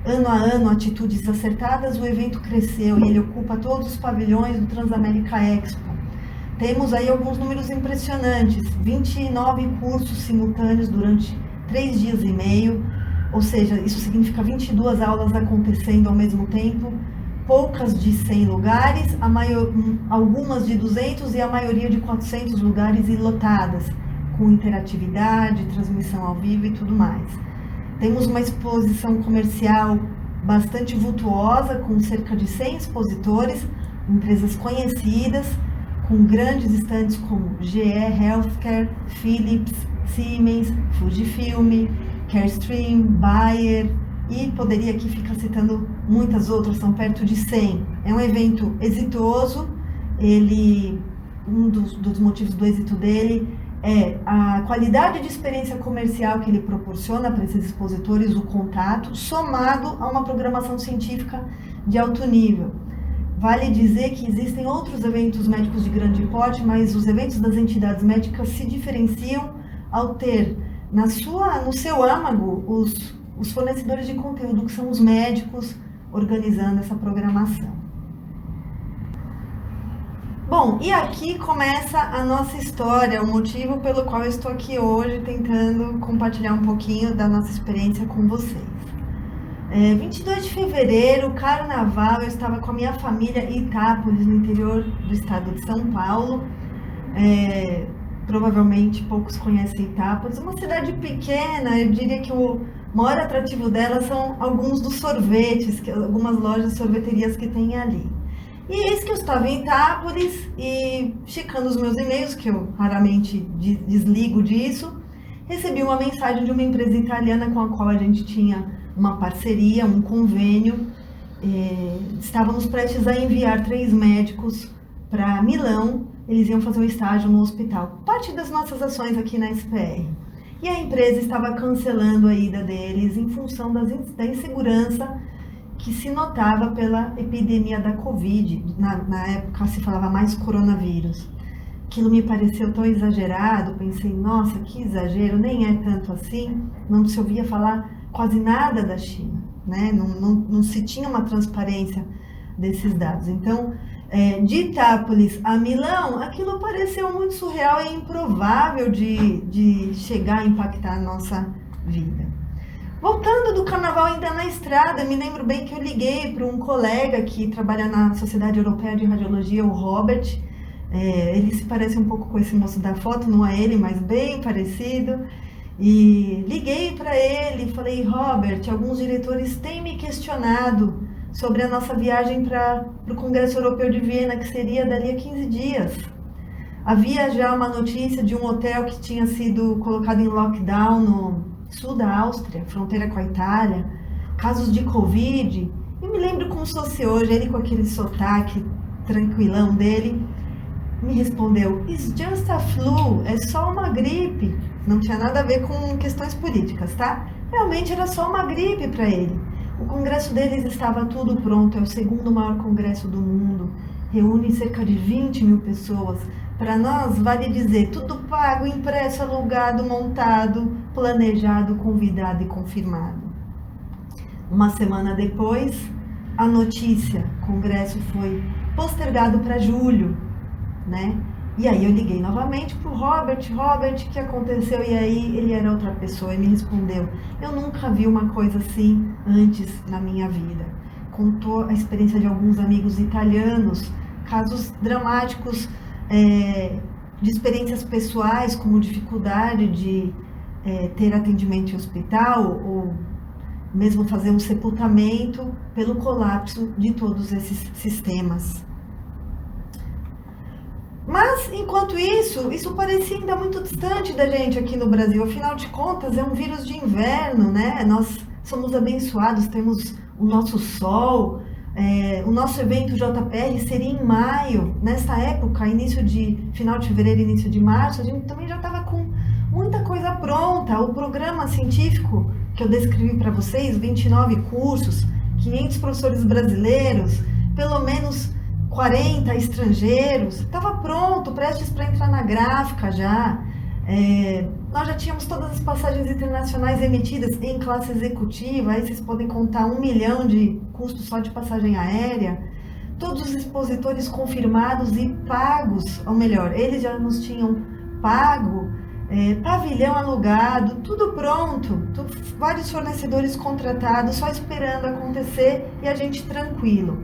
Ano a ano, atitudes acertadas, o evento cresceu e ele ocupa todos os pavilhões do Transamérica Expo. Temos aí alguns números impressionantes, 29 cursos simultâneos durante 3 dias e meio, ou seja, isso significa 22 aulas acontecendo ao mesmo tempo, poucas de 100 lugares, algumas de 200 e a maioria de 400 lugares e lotadas, com interatividade, transmissão ao vivo e tudo mais. Temos uma exposição comercial bastante vultuosa, com cerca de 100 expositores, empresas conhecidas, com grandes estandes como GE Healthcare, Philips, Siemens, Fujifilm, Carestream, Bayer, e poderia aqui ficar citando muitas outras, são perto de 100. É um evento exitoso, um dos motivos do êxito dele é a qualidade de experiência comercial que ele proporciona para esses expositores, o contato, somado a uma programação científica de alto nível. Vale dizer que existem outros eventos médicos de grande porte, mas os eventos das entidades médicas se diferenciam ao ter no seu âmago os fornecedores de conteúdo, que são os médicos, organizando essa programação. Bom, e aqui começa a nossa história, o motivo pelo qual eu estou aqui hoje tentando compartilhar um pouquinho da nossa experiência com vocês. 22 de fevereiro, carnaval, eu estava com a minha família em Itápolis, no interior do estado de São Paulo. Provavelmente poucos conhecem Itápolis, uma cidade pequena. Eu diria que o maior atrativo dela são alguns dos sorvetes, algumas lojas de sorveterias que tem ali. E eis que eu estava em Itápolis e, checando os meus e-mails, que eu raramente desligo disso, recebi uma mensagem de uma empresa italiana com a qual a gente tinha uma parceria, um convênio. Estávamos prestes a enviar 3 médicos para Milão. Eles iam fazer um estágio no hospital, parte das nossas ações aqui na SPR. E a empresa estava cancelando a ida deles em função da insegurança que se notava pela epidemia da Covid. Na época se falava mais coronavírus. Aquilo me pareceu tão exagerado, pensei, nossa, que exagero, nem é tanto assim. Não se ouvia falar quase nada da China, né? Não se tinha uma transparência desses dados. Então, de Itápolis a Milão, aquilo pareceu muito surreal e improvável de chegar a impactar a nossa vida. Voltando do carnaval ainda na estrada, me lembro bem que eu liguei para um colega que trabalha na Sociedade Europeia de Radiologia, o Robert. Ele se parece um pouco com esse moço da foto, não é ele, mas bem parecido. E liguei para ele e falei, Robert, alguns diretores têm me questionado sobre a nossa viagem para o Congresso Europeu de Viena, que seria dali a 15 dias. Havia já uma notícia de um hotel que tinha sido colocado em lockdown no sul da Áustria, fronteira com a Itália, casos de Covid. E me lembro como se fosse hoje, ele com aquele sotaque tranquilão dele, me respondeu, "It's just a flu, é só uma gripe." Não tinha nada a ver com questões políticas, tá? Realmente era só uma gripe para ele. O congresso deles estava tudo pronto, é o segundo maior congresso do mundo, reúne cerca de 20 mil pessoas. Para nós, vale dizer, tudo pago, impresso, alugado, montado, planejado, convidado e confirmado. Uma semana depois, a notícia, o congresso foi postergado para julho, né? E aí eu liguei novamente para o Robert, o que aconteceu? E aí ele era outra pessoa e me respondeu, eu nunca vi uma coisa assim antes na minha vida. Contou a experiência de alguns amigos italianos, casos dramáticos, de experiências pessoais, como dificuldade de ter atendimento em hospital ou mesmo fazer um sepultamento pelo colapso de todos esses sistemas. Mas, enquanto isso parecia ainda muito distante da gente aqui no Brasil. Afinal de contas, é um vírus de inverno, né? Nós somos abençoados, temos o nosso sol. O nosso evento JPR seria em maio. Nessa época, final de fevereiro, início de março, a gente também já estava com muita coisa pronta. O programa científico que eu descrevi para vocês, 29 cursos, 500 professores brasileiros, pelo menos 40 estrangeiros, estava pronto, prestes para entrar na gráfica já. Nós já tínhamos todas as passagens internacionais emitidas em classe executiva, aí vocês podem contar 1 milhão de custos só de passagem aérea. Todos os expositores confirmados e pagos, ou melhor, eles já nos tinham pago, pavilhão alugado, tudo pronto, vários fornecedores contratados, só esperando acontecer e a gente tranquilo.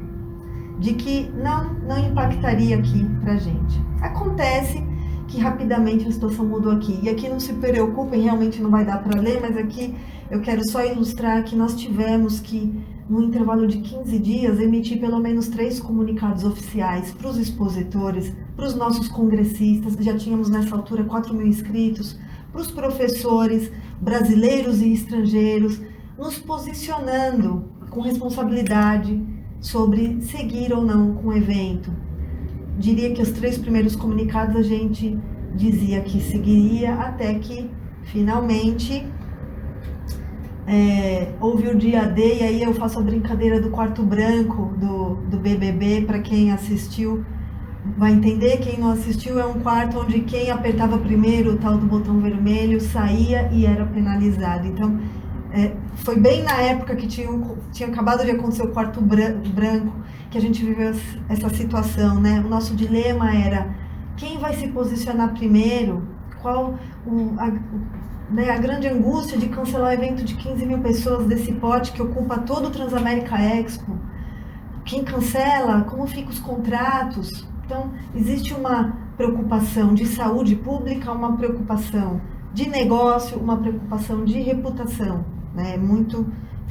de que não impactaria aqui para a gente. Acontece que rapidamente a situação mudou aqui. E aqui não se preocupem, realmente não vai dar para ler, mas aqui eu quero só ilustrar que nós tivemos que, no intervalo de 15 dias, emitir pelo menos 3 comunicados oficiais para os expositores, para os nossos congressistas, já tínhamos nessa altura 4.000 inscritos, para os professores brasileiros e estrangeiros, nos posicionando com responsabilidade sobre seguir ou não com o evento. Diria que os 3 primeiros comunicados a gente dizia que seguiria, até que finalmente houve o dia D, e aí eu faço a brincadeira do quarto branco do BBB, para quem assistiu vai entender, quem não assistiu é um quarto onde quem apertava primeiro o tal do botão vermelho saía e era penalizado. Então foi bem na época que tinha acabado de acontecer o quarto branco que a gente viveu essa situação, né? O nosso dilema era quem vai se posicionar primeiro, qual a grande angústia de cancelar o evento de 15.000 pessoas desse pote que ocupa todo o Transamérica Expo. Quem cancela? Como ficam os contratos? Então, existe uma preocupação de saúde pública, uma preocupação de negócio, uma preocupação de reputação, né?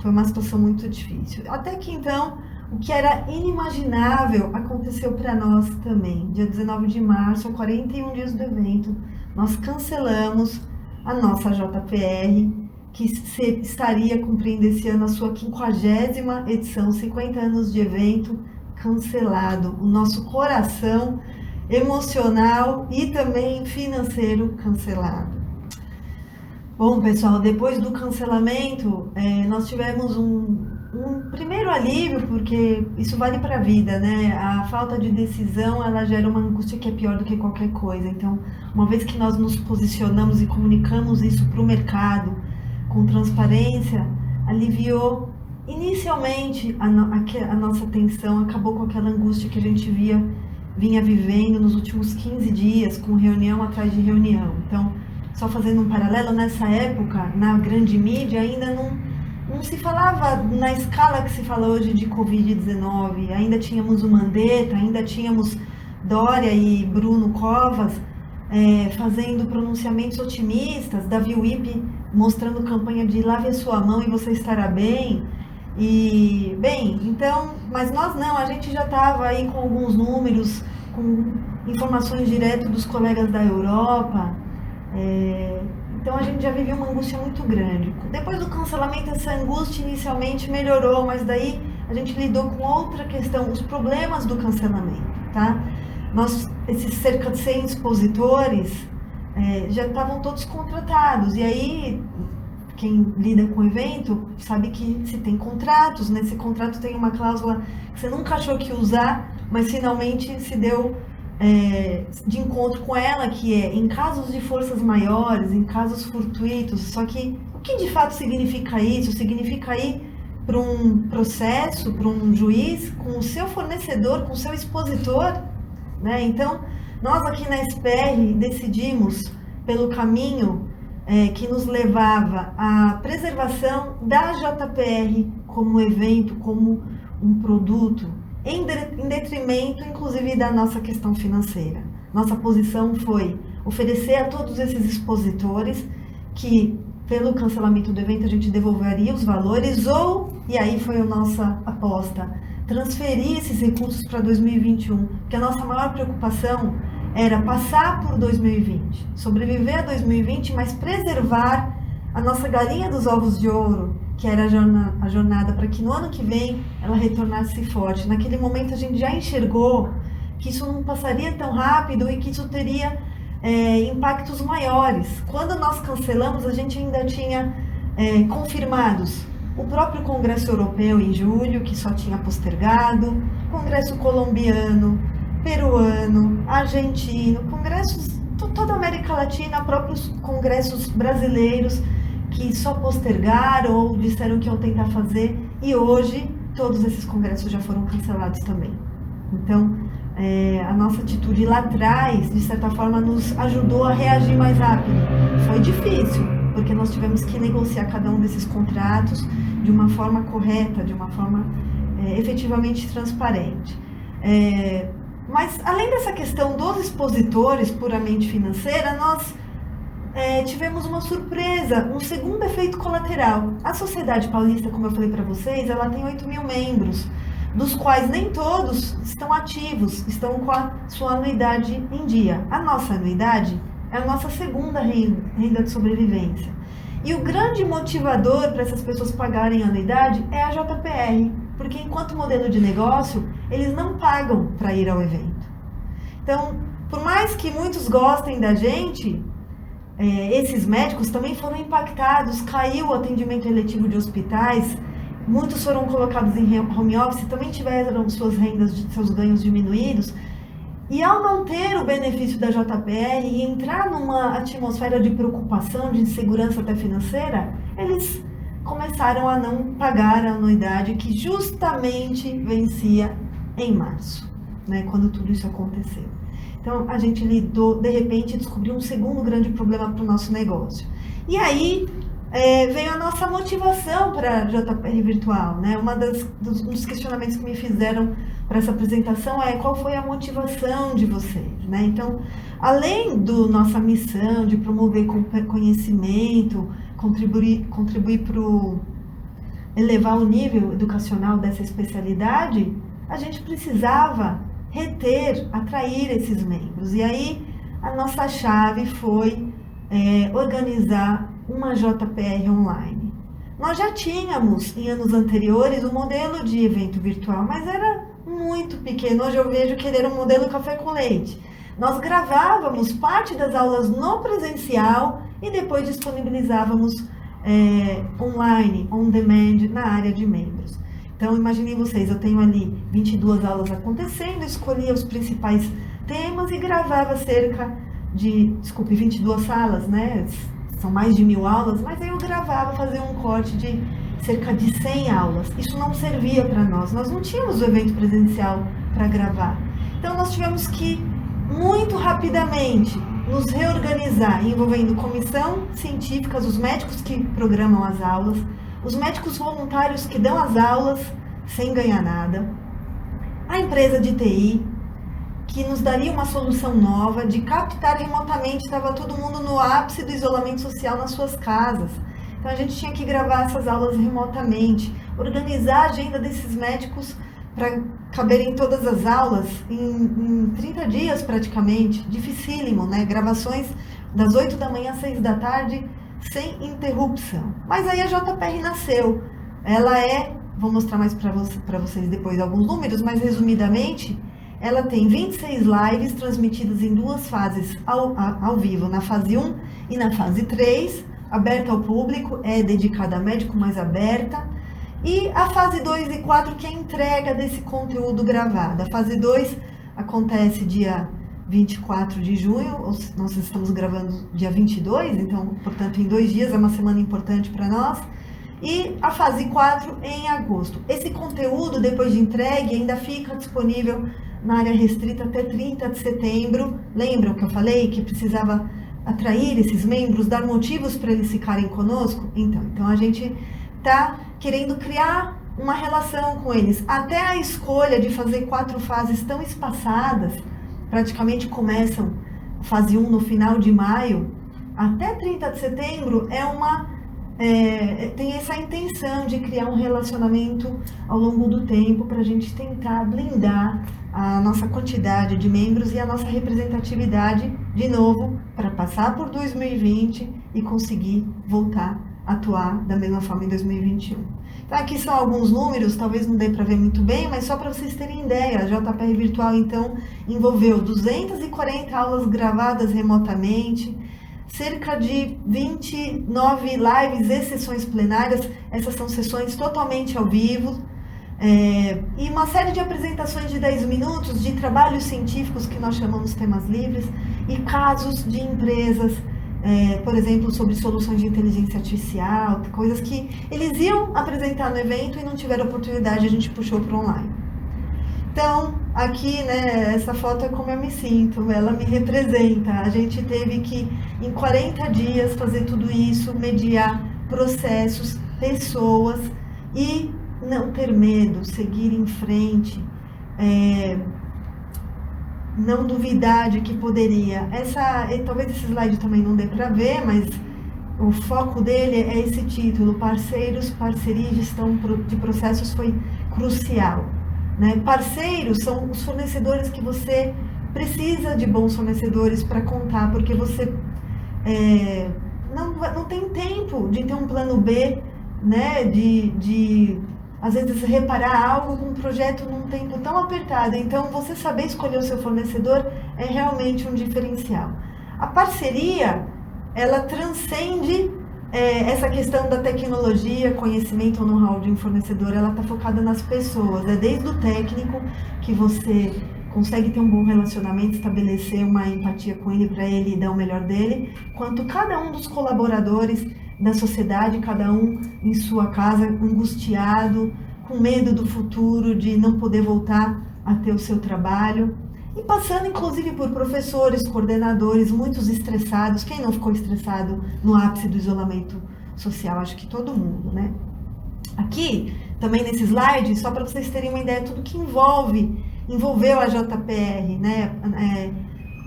Foi uma situação muito difícil. Até que, então, o que era inimaginável aconteceu para nós também. Dia 19 de março, a 41 dias do evento, nós cancelamos a nossa JPR, que estaria cumprindo esse ano a sua 50ª edição, 50 anos de evento cancelado. O nosso coração emocional e também financeiro cancelado. Bom, pessoal, depois do cancelamento, nós tivemos um primeiro alívio, porque isso vale para a vida, né? A falta de decisão, ela gera uma angústia que é pior do que qualquer coisa. Então, uma vez que nós nos posicionamos e comunicamos isso para o mercado com transparência, aliviou inicialmente a nossa tensão, acabou com aquela angústia que a gente vinha vivendo nos últimos 15 dias, com reunião atrás de reunião. Então, só fazendo um paralelo, nessa época, na grande mídia, ainda não se falava na escala que se fala hoje de Covid-19. Ainda tínhamos o Mandetta, ainda tínhamos Dória e Bruno Covas fazendo pronunciamentos otimistas, Davi Wip mostrando campanha de lave a sua mão e você estará bem. E, bem, então, mas nós não, a gente já estava aí com alguns números, com informações direto dos colegas da Europa. Então a gente já vivia uma angústia muito grande. Depois do cancelamento, essa angústia inicialmente melhorou, mas daí a gente lidou com outra questão, os problemas do cancelamento, tá? Esses cerca de 100 expositores já estavam todos contratados, e aí quem lida com o evento sabe que se tem contratos, nesse contrato tem uma cláusula que você nunca achou que ia usar, mas finalmente se deu de encontro com ela, que em casos de forças maiores, em casos fortuitos. Só que o que de fato significa isso? Significa ir para um processo, para um juiz, com o seu fornecedor, com o seu expositor, né? Então, nós aqui na SPR decidimos pelo caminho que nos levava à preservação da JPR como evento, como um produto, em detrimento, inclusive, da nossa questão financeira. Nossa posição foi oferecer a todos esses expositores que, pelo cancelamento do evento, a gente devolveria os valores, e aí foi a nossa aposta, transferir esses recursos para 2021, porque a nossa maior preocupação era passar por 2020, sobreviver a 2020, mas preservar a nossa galinha dos ovos de ouro, que era a jornada para que no ano que vem ela retornasse forte. Naquele momento a gente já enxergou que isso não passaria tão rápido e que isso teria impactos maiores. Quando nós cancelamos, a gente ainda tinha confirmados o próprio Congresso Europeu em julho, que só tinha postergado, Congresso colombiano, peruano, argentino, congressos, toda a América Latina, próprios congressos brasileiros, que só postergaram ou disseram que iam tentar fazer, e hoje todos esses congressos já foram cancelados também. Então, a nossa atitude lá atrás, de certa forma, nos ajudou a reagir mais rápido. Foi difícil, porque nós tivemos que negociar cada um desses contratos de uma forma correta, de uma forma efetivamente transparente. Mas, além dessa questão dos expositores puramente financeira, nós tivemos uma surpresa, um segundo efeito colateral. A Sociedade Paulista, como eu falei para vocês, ela tem 8 mil membros, dos quais nem todos estão ativos, estão com a sua anuidade em dia. A nossa anuidade é a nossa segunda renda de sobrevivência. E o grande motivador para essas pessoas pagarem a anuidade é a JPR, porque enquanto modelo de negócio, eles não pagam para ir ao evento. Então, por mais que muitos gostem da gente, esses médicos também foram impactados, caiu o atendimento eletivo de hospitais, muitos foram colocados em home office, também tiveram suas rendas, seus ganhos diminuídos, e ao não ter o benefício da JPR e entrar numa atmosfera de preocupação, de insegurança até financeira, eles começaram a não pagar a anuidade que justamente vencia em março, né, quando tudo isso aconteceu. Então, a gente de repente, descobriu um segundo grande problema para o nosso negócio. E aí, veio a nossa motivação para a JPR Virtual, né? Um dos questionamentos que me fizeram para essa apresentação é qual foi a motivação de vocês, né? Então, além da nossa missão de promover conhecimento, contribuir para elevar o nível educacional dessa especialidade, a gente precisava atrair esses membros. E aí, a nossa chave foi organizar uma JPR online. Nós já tínhamos, em anos anteriores, um modelo de evento virtual, mas era muito pequeno. Hoje eu vejo que ele era um modelo café com leite. Nós gravávamos parte das aulas no presencial e depois disponibilizávamos online, on demand, na área de membros. Então, imaginem vocês, eu tenho ali 22 aulas acontecendo, escolhia os principais temas e gravava 22 salas, né? São mais de 1000 aulas, mas aí eu gravava, fazia um corte de cerca de 100 aulas. Isso não servia para nós não tínhamos o evento presencial para gravar. Então, nós tivemos que, muito rapidamente, nos reorganizar, envolvendo comissão científica, os médicos que programam as aulas, os médicos voluntários que dão as aulas sem ganhar nada, a empresa de TI, que nos daria uma solução nova de captar remotamente, estava todo mundo no ápice do isolamento social nas suas casas. Então a gente tinha que gravar essas aulas remotamente, organizar a agenda desses médicos para caberem todas as aulas em 30 dias praticamente, dificílimo, né? Gravações das 8 da manhã às 6 da tarde, sem interrupção. Mas aí a JPR nasceu. Ela vou mostrar mais para vocês depois alguns números, mas resumidamente, ela tem 26 lives transmitidas em 2 fases ao vivo, na fase 1 e na fase 3, aberta ao público, dedicada a médico, mas aberta. E a fase 2 e 4, que é a entrega desse conteúdo gravado. A fase 2 acontece dia 24 de junho, nós estamos gravando dia 22, então, portanto, em 2 dias, é uma semana importante para nós. E a fase 4 em agosto. Esse conteúdo, depois de entregue, ainda fica disponível na área restrita até 30 de setembro. Lembram que eu falei que precisava atrair esses membros, dar motivos para eles ficarem conosco? Então a gente está querendo criar uma relação com eles. Até a escolha de fazer 4 fases tão espaçadas, praticamente começam fase 1 no final de maio, até 30 de setembro, tem essa intenção de criar um relacionamento ao longo do tempo para a gente tentar blindar a nossa quantidade de membros e a nossa representatividade, de novo, para passar por 2020 e conseguir voltar a atuar da mesma forma em 2021. Então, aqui são alguns números, talvez não dê para ver muito bem, mas só para vocês terem ideia, a JPR Virtual, então, envolveu 240 aulas gravadas remotamente, cerca de 29 lives e sessões plenárias, essas são sessões totalmente ao vivo, e uma série de apresentações de 10 minutos de trabalhos científicos que nós chamamos temas livres e casos de empresas, por exemplo, sobre soluções de inteligência artificial, coisas que eles iam apresentar no evento e não tiveram oportunidade, a gente puxou para online. Então, aqui, né, essa foto é como eu me sinto, ela me representa. A gente teve que, em 40 dias, fazer tudo isso, mediar processos, pessoas e não ter medo, seguir em frente, não duvidar de que poderia. Talvez esse slide também não dê para ver, mas o foco dele é esse título: parceria e gestão de processos foi crucial. Né? Parceiros são os fornecedores que você precisa de bons fornecedores para contar, porque você não tem tempo de ter um plano B, né? de às vezes reparar algo com um projeto num tempo tão apertado. Então, você saber escolher o seu fornecedor é realmente um diferencial. A parceria, ela transcende essa questão da tecnologia, conhecimento ou know-how de um fornecedor. Ela está focada nas pessoas. É desde o técnico que você consegue ter um bom relacionamento, estabelecer uma empatia com ele para ele dar o melhor dele, quanto cada um dos colaboradores da sociedade, cada um em sua casa, angustiado, com medo do futuro, de não poder voltar a ter o seu trabalho, e passando inclusive por professores, coordenadores, muitos estressados. Quem não ficou estressado no ápice do isolamento social? Acho que todo mundo, né? Aqui, também nesse slide, só para vocês terem uma ideia, tudo que envolveu a JPR, né?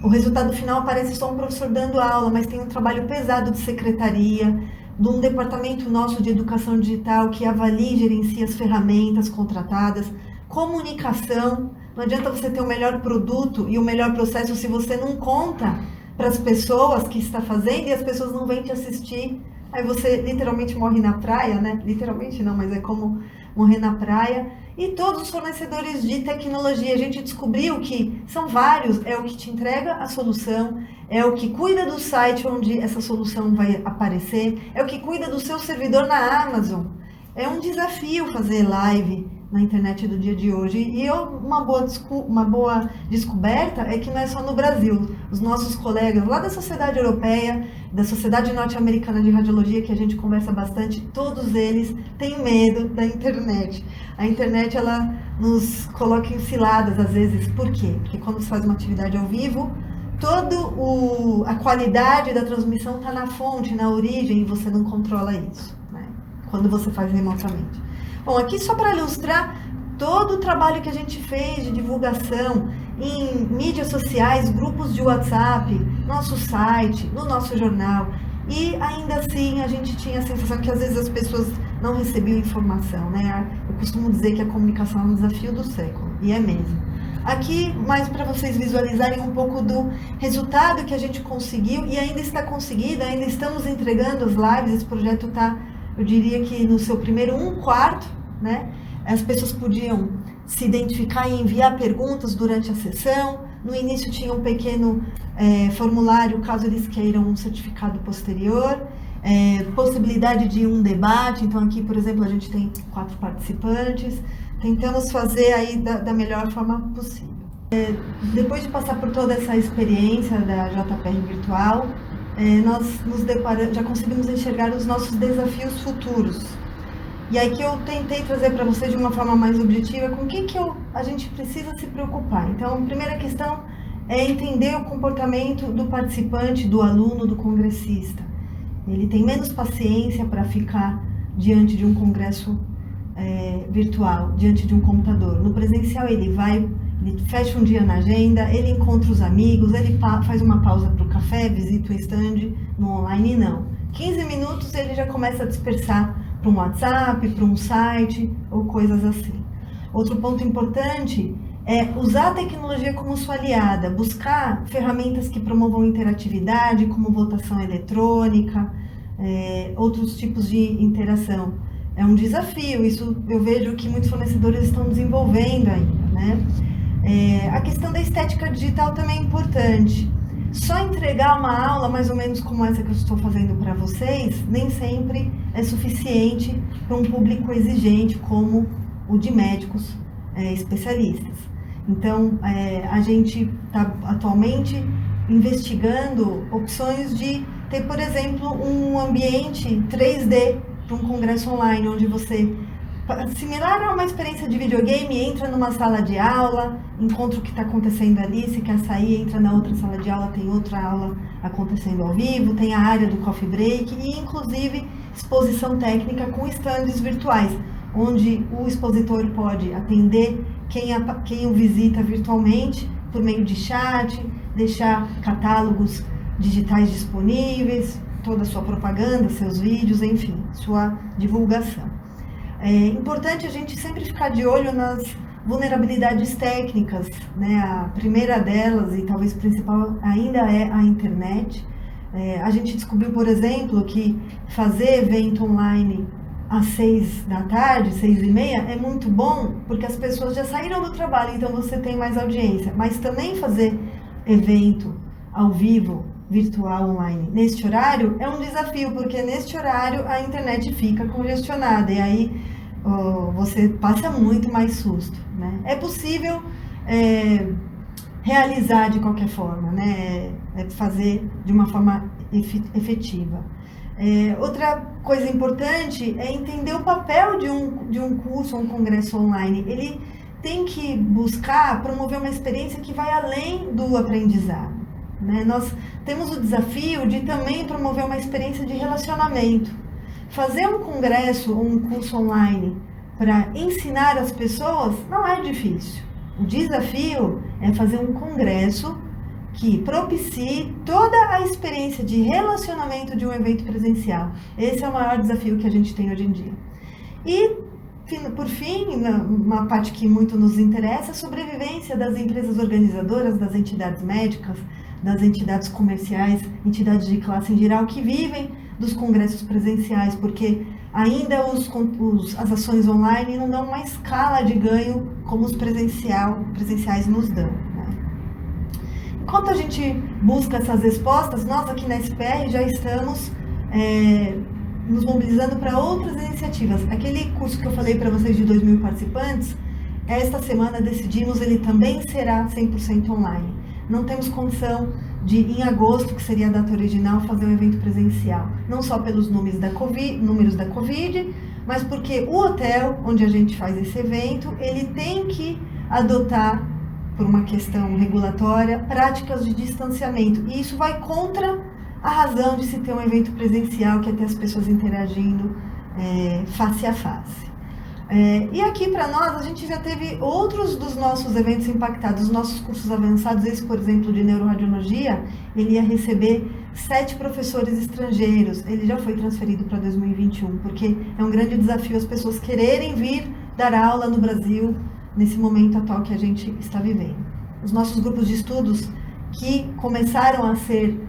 O resultado final parece só um professor dando aula, mas tem um trabalho pesado de secretaria, de um departamento nosso de educação digital que avalia e gerencia as ferramentas contratadas, comunicação. Não adianta você ter o melhor produto e o melhor processo se você não conta para as pessoas que está fazendo e as pessoas não vêm te assistir. Aí você literalmente morre na praia, né? Literalmente não, mas é como morrer na praia. E todos os fornecedores de tecnologia, a gente descobriu que são vários, é o que te entrega a solução, é o que cuida do site onde essa solução vai aparecer, é o que cuida do seu servidor na Amazon. É um desafio fazer live na internet do dia de hoje. E uma boa descoberta é que não é só no Brasil. Os nossos colegas lá da Sociedade Europeia, da Sociedade Norte-Americana de Radiologia, que a gente conversa bastante, todos eles têm medo da internet. A internet, ela nos coloca em ciladas às vezes. Por quê? Porque quando você faz uma atividade ao vivo, a qualidade da transmissão está na fonte, na origem, e você não controla isso, né? Quando você faz remotamente. Bom, aqui só para ilustrar todo o trabalho que a gente fez de divulgação em mídias sociais, grupos de WhatsApp, nosso site, no nosso jornal. E ainda assim a gente tinha a sensação que às vezes as pessoas não recebiam informação, né? Eu costumo dizer que a comunicação é um desafio do século, e é mesmo. Aqui, mais para vocês visualizarem um pouco do resultado que a gente conseguiu, e ainda está conseguido, ainda estamos entregando as lives. Esse projeto está, eu diria que no seu primeiro 1/4, né? As pessoas podiam se identificar e enviar perguntas durante a sessão. No início tinha um pequeno formulário, caso eles queiram um certificado posterior. Possibilidade de um debate. Então aqui, por exemplo, a gente tem 4 participantes. Tentamos fazer aí da melhor forma possível. Depois de passar por toda essa experiência da JPR virtual, nós já conseguimos enxergar os nossos desafios futuros. E aí que eu tentei trazer para vocês de uma forma mais objetiva com o que a gente precisa se preocupar. Então, a primeira questão é entender o comportamento do participante, do aluno, do congressista. Ele tem menos paciência para ficar diante de um congresso virtual, diante de um computador. No presencial ele fecha um dia na agenda, ele encontra os amigos, ele faz uma pausa para o café, visita o stand. No online não. 15 minutos ele já começa a dispersar para um WhatsApp, para um site ou coisas assim. Outro ponto importante é usar a tecnologia como sua aliada, buscar ferramentas que promovam interatividade, como votação eletrônica, outros tipos de interação. É um desafio, isso eu vejo que muitos fornecedores estão desenvolvendo ainda, né? A questão da estética digital também é importante. Só entregar uma aula mais ou menos como essa que eu estou fazendo para vocês, nem sempre é suficiente para um público exigente como o de médicos especialistas. Então, a gente está atualmente investigando opções de ter, por exemplo, um ambiente 3D para um congresso online, onde você, similar a uma experiência de videogame, entra numa sala de aula, encontra o que está acontecendo ali, se quer sair, entra na outra sala de aula, tem outra aula acontecendo ao vivo, tem a área do coffee break e, inclusive, exposição técnica com estandes virtuais, onde o expositor pode atender quem o visita virtualmente por meio de chat, deixar catálogos digitais disponíveis, toda a sua propaganda, seus vídeos, enfim, sua divulgação. É importante a gente sempre ficar de olho nas vulnerabilidades técnicas, né? A primeira delas, e talvez principal, ainda é a internet. A gente descobriu, por exemplo, que fazer evento online às 6 da tarde, 6h30, é muito bom, porque as pessoas já saíram do trabalho, então você tem mais audiência. Mas também fazer evento ao vivo, virtual, online, neste horário, é um desafio, porque neste horário a internet fica congestionada, e aí você passa muito mais susto, né? É possível realizar de qualquer forma, né? Fazer de uma forma efetiva. Outra coisa importante é entender o papel de um curso ou um congresso online. Ele tem que buscar promover uma experiência que vai além do aprendizado, né? Nós temos o desafio de também promover uma experiência de relacionamento. Fazer um congresso ou um curso online para ensinar as pessoas não é difícil. O desafio é fazer um congresso que propicie toda a experiência de relacionamento de um evento presencial. Esse é o maior desafio que a gente tem hoje em dia. E, por fim, uma parte que muito nos interessa, a sobrevivência das empresas organizadoras, das entidades médicas, das entidades comerciais, entidades de classe em geral, que vivem dos congressos presenciais, porque ainda as ações online não dão uma escala de ganho como os presenciais nos dão, né? Enquanto a gente busca essas respostas, nós aqui na SPR já estamos nos mobilizando para outras iniciativas. Aquele curso que eu falei para vocês de 2.000 participantes, esta semana decidimos, ele também será 100% online. Não temos condição de, em agosto, que seria a data original, fazer um evento presencial. Não só pelos números da Covid, mas porque o hotel onde a gente faz esse evento, ele tem que adotar, por uma questão regulatória, práticas de distanciamento. E isso vai contra a razão de se ter um evento presencial, que é ter as pessoas interagindo face a face. E aqui para nós, a gente já teve outros dos nossos eventos impactados, os nossos cursos avançados. Esse, por exemplo, de neuroradiologia, ele ia receber 7 professores estrangeiros. Ele já foi transferido para 2021, porque é um grande desafio as pessoas quererem vir dar aula no Brasil nesse momento atual que a gente está vivendo. Os nossos grupos de estudos que começaram a ser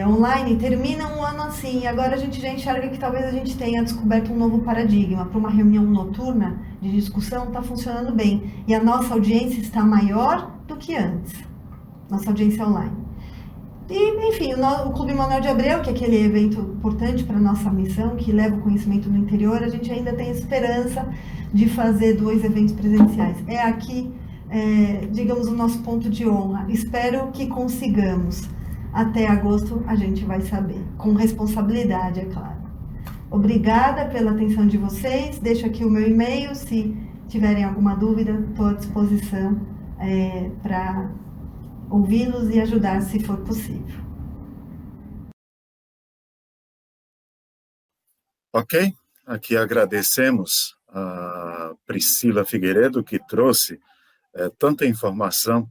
online terminam um ano assim, e agora a gente já enxerga que talvez a gente tenha descoberto um novo paradigma. Para uma reunião noturna de discussão está funcionando bem, e a nossa audiência está maior do que antes, nossa audiência online. E, enfim, o Clube Manuel de Abreu, que é aquele evento importante para a nossa missão, que leva o conhecimento no interior, a gente ainda tem esperança de fazer 2 eventos presenciais. É aqui, digamos, o nosso ponto de honra. Espero que consigamos. Até agosto a gente vai saber, com responsabilidade, é claro. Obrigada pela atenção de vocês. Deixo aqui o meu e-mail, se tiverem alguma dúvida, estou à disposição para ouvi-los e ajudar se for possível. Ok, aqui agradecemos a Priscila Figueiredo, que trouxe tanta informação.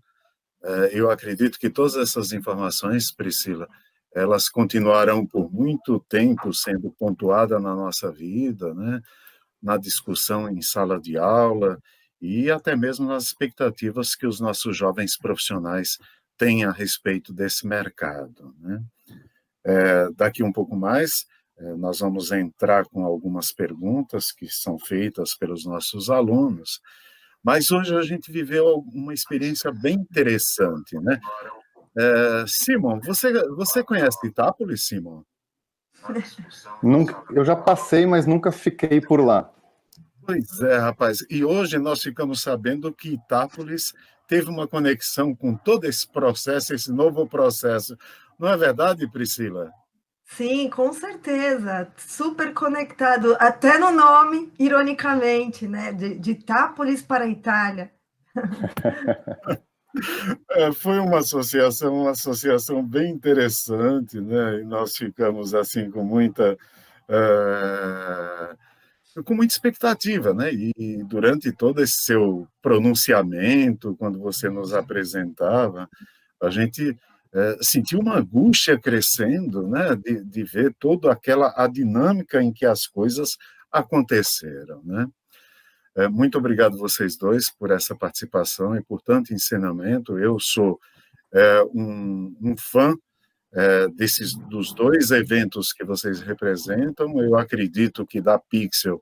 Eu acredito que todas essas informações, Priscila, elas continuarão por muito tempo sendo pontuadas na nossa vida, né? Na discussão em sala de aula e até mesmo nas expectativas que os nossos jovens profissionais têm a respeito desse mercado, né? Daqui um pouco mais, nós vamos entrar com algumas perguntas que são feitas pelos nossos alunos. Mas hoje a gente viveu uma experiência bem interessante, né? Simon, você conhece Itápolis, Simon? Nunca, eu já passei, mas nunca fiquei por lá. Pois é, rapaz. E hoje nós ficamos sabendo que Itápolis teve uma conexão com todo esse processo, esse novo processo. Não é verdade, Priscila? Sim, com certeza, super conectado, até no nome, ironicamente, né, de Itápolis para a Itália. Foi uma associação bem interessante, né? E nós ficamos assim com muita com muita expectativa, né? E durante todo esse seu pronunciamento, quando você nos apresentava, a gente sentiu uma angústia crescendo, né? De ver toda a dinâmica em que as coisas aconteceram, né? Muito obrigado vocês dois por essa participação e por tanto ensinamento. Eu sou um fã dos dois eventos que vocês representam. Eu acredito que da Pixel,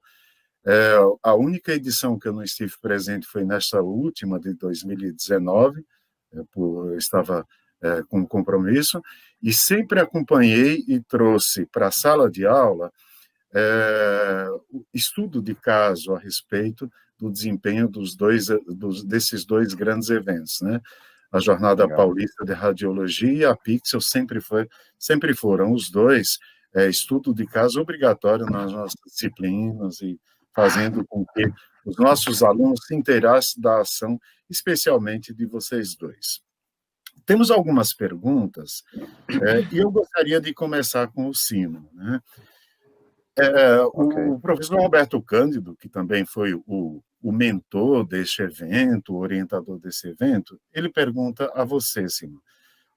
a única edição que eu não estive presente foi nesta última, de 2019, eu estava com um compromisso, e sempre acompanhei e trouxe para a sala de aula o estudo de caso a respeito do desempenho desses dois grandes eventos, né? A Jornada Legal. Paulista de Radiologia e a Pixel sempre foram os dois estudo de caso obrigatório nas nossas disciplinas e fazendo com que os nossos alunos se interessassem da ação, especialmente de vocês dois. Temos algumas perguntas e eu gostaria de começar com o Simon, né? O professor Roberto Cândido, que também foi o mentor deste evento, o orientador desse evento, ele pergunta a você, Simon,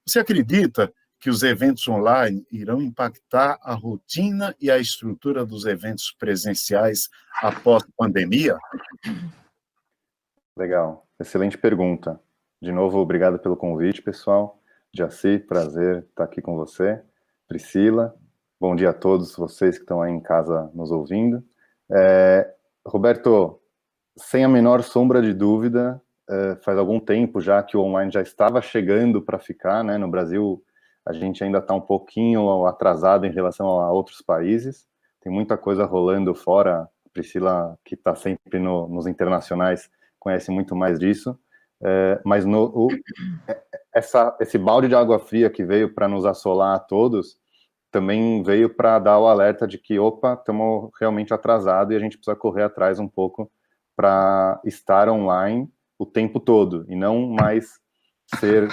você acredita que os eventos online irão impactar a rotina e a estrutura dos eventos presenciais após a pandemia? Legal, excelente pergunta. De novo, obrigado pelo convite, pessoal. Jaci, prazer estar aqui com você. Priscila, bom dia a todos vocês que estão aí em casa nos ouvindo. Roberto, sem a menor sombra de dúvida, faz algum tempo já que o online já estava chegando para ficar, né? No Brasil, a gente ainda está um pouquinho atrasado em relação a outros países. Tem muita coisa rolando fora. A Priscila, que está sempre nos internacionais, conhece muito mais disso. Mas esse balde de água fria que veio para nos assolar a todos, também veio para dar o alerta de que, opa, estamos realmente atrasados e a gente precisa correr atrás um pouco para estar online o tempo todo, e não mais ser,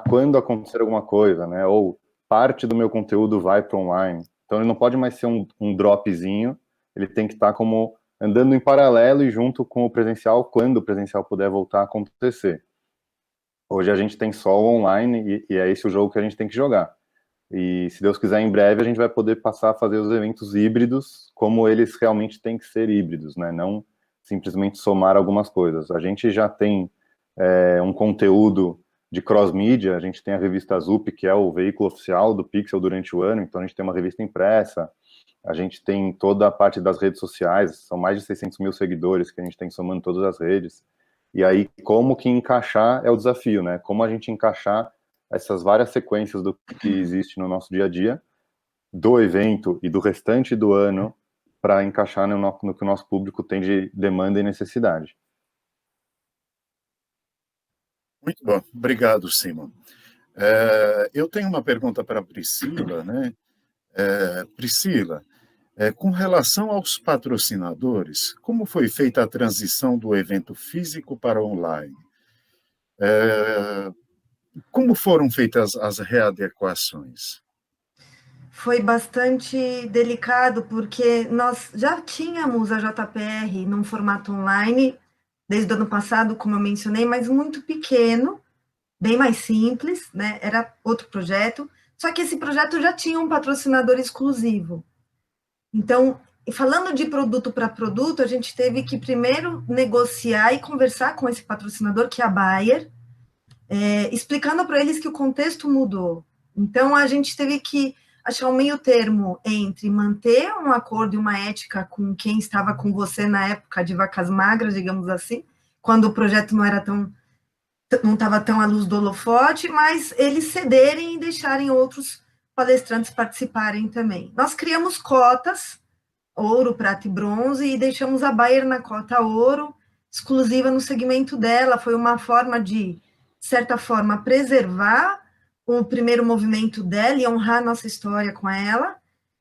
quando acontecer alguma coisa, né, ou parte do meu conteúdo vai para online. Então ele não pode mais ser um dropzinho, ele tem que estar como andando em paralelo e junto com o presencial, quando o presencial puder voltar a acontecer. Hoje a gente tem só o online, e é esse o jogo que a gente tem que jogar. E, se Deus quiser, em breve a gente vai poder passar a fazer os eventos híbridos como eles realmente têm que ser híbridos, né? Não simplesmente somar algumas coisas. A gente já tem um conteúdo de cross-mídia, a gente tem a revista ZUP, que é o veículo oficial do Pixel durante o ano, então a gente tem uma revista impressa, a gente tem toda a parte das redes sociais, são mais de 600 mil seguidores que a gente tem somando todas as redes. E aí, como que encaixar é o desafio, né? Como a gente encaixar essas várias sequências do que existe no nosso dia a dia, do evento e do restante do ano, para encaixar no que o nosso público tem de demanda e necessidade. Muito bom, obrigado, Simon. Eu tenho uma pergunta para a Priscila, né? Priscila, com relação aos patrocinadores, como foi feita a transição do evento físico para online? Como foram feitas as readequações? Foi bastante delicado, porque nós já tínhamos a JPR num formato online, desde o ano passado, como eu mencionei, mas muito pequeno, bem mais simples, né? Era outro projeto, só que esse projeto já tinha um patrocinador exclusivo. Então, falando de produto para produto, a gente teve que primeiro negociar e conversar com esse patrocinador, que é a Bayer, explicando para eles que o contexto mudou. Então, a gente teve que achar um meio termo entre manter um acordo e uma ética com quem estava com você na época de vacas magras, digamos assim, quando o projeto não estava tão à luz do holofote, mas eles cederem e deixarem outros palestrantes participarem também. Nós criamos cotas, ouro, prata e bronze, e deixamos a Bayer na cota ouro, exclusiva no segmento dela. Foi uma forma de certa forma, preservar o primeiro movimento dela e honrar a nossa história com ela,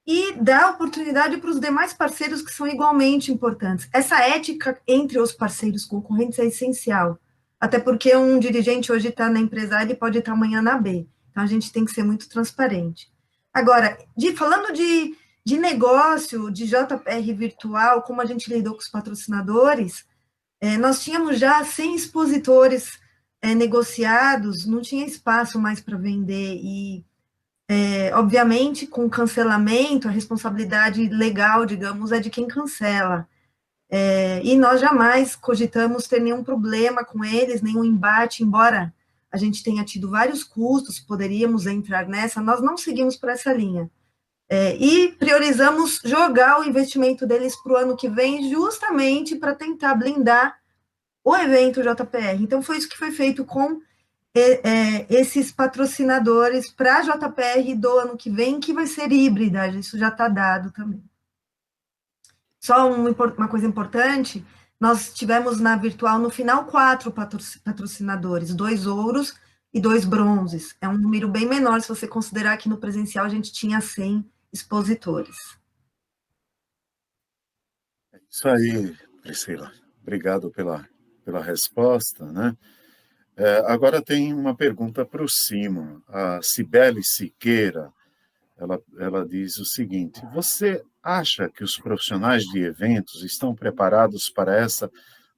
e dar oportunidade para os demais parceiros que são igualmente importantes. Essa ética entre os parceiros concorrentes é essencial, até porque um dirigente hoje está na empresa A, ele pode estar amanhã na B, então a gente tem que ser muito transparente. Agora, falando de De negócio, de JPR virtual, como a gente lidou com os patrocinadores, nós tínhamos já 100 expositores negociados, não tinha espaço mais para vender, e, obviamente, com cancelamento, a responsabilidade legal, digamos, é de quem cancela. E nós jamais cogitamos ter nenhum problema com eles, nenhum embate, embora a gente tenha tido vários custos, poderíamos entrar nessa, nós não seguimos por essa linha. E priorizamos jogar o investimento deles para o ano que vem, justamente para tentar blindar o evento JPR. Então, foi isso que foi feito com esses patrocinadores para a JPR do ano que vem, que vai ser híbrida, isso já está dado também. Só uma coisa importante, nós tivemos na virtual, no final, 4 patrocinadores, 2 ouros e 2 bronzes. É um número bem menor, se você considerar que no presencial a gente tinha 100 expositores. É isso aí, Priscila. Obrigado pela resposta, né? Agora tem uma pergunta para o Simon. A Cibele Siqueira, ela diz o seguinte: você acha que os profissionais de eventos estão preparados para essa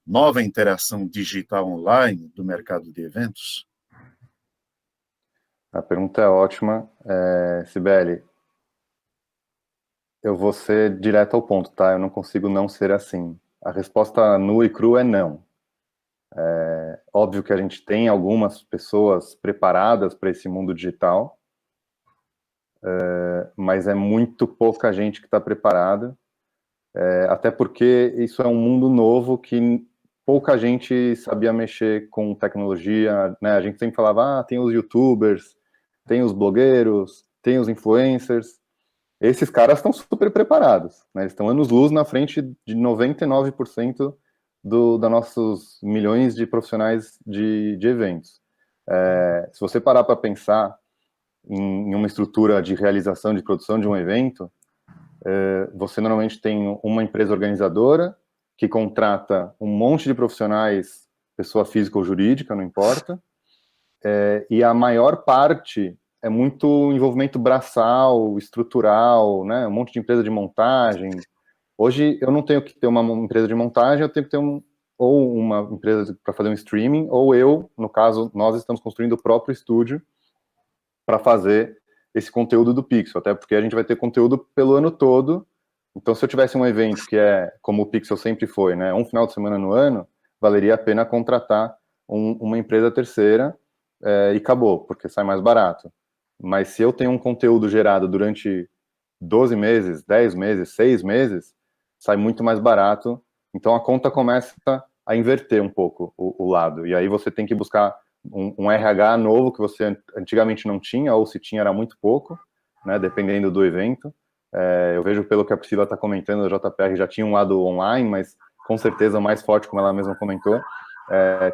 nova interação digital online do mercado de eventos? A pergunta é ótima, Cibele. Eu vou ser direto ao ponto, tá? Eu não consigo não ser assim. A resposta nua e crua é não. Óbvio que a gente tem algumas pessoas preparadas para esse mundo digital, mas é muito pouca gente que está preparada, até porque isso é um mundo novo que pouca gente sabia mexer com tecnologia, né? A gente sempre falava, tem os youtubers, tem os blogueiros, tem os influencers. Esses caras estão super preparados, né? Eles estão anos-luz na frente de 99% da nossos milhões de profissionais de eventos. Se você parar para pensar em uma estrutura de realização, de produção de um evento, você normalmente tem uma empresa organizadora que contrata um monte de profissionais, pessoa física ou jurídica, não importa, e a maior parte é muito envolvimento braçal, estrutural, né? Um monte de empresa de montagem. Hoje eu não tenho que ter uma empresa de montagem, eu tenho que ter ou uma empresa para fazer um streaming, ou eu, no caso, nós estamos construindo o próprio estúdio para fazer esse conteúdo do Pixel, até porque a gente vai ter conteúdo pelo ano todo. Então, se eu tivesse um evento que é como o Pixel sempre foi, né, um final de semana no ano, valeria a pena contratar uma empresa terceira e acabou, porque sai mais barato. Mas se eu tenho um conteúdo gerado durante 12 meses, 10 meses, 6 meses, sai muito mais barato. Então a conta começa a inverter um pouco o lado. E aí você tem que buscar um RH novo que você antigamente não tinha, ou se tinha era muito pouco, né, dependendo do evento. Eu vejo pelo que a Priscila está comentando, a JPR já tinha um lado online, mas com certeza mais forte, como ela mesma comentou,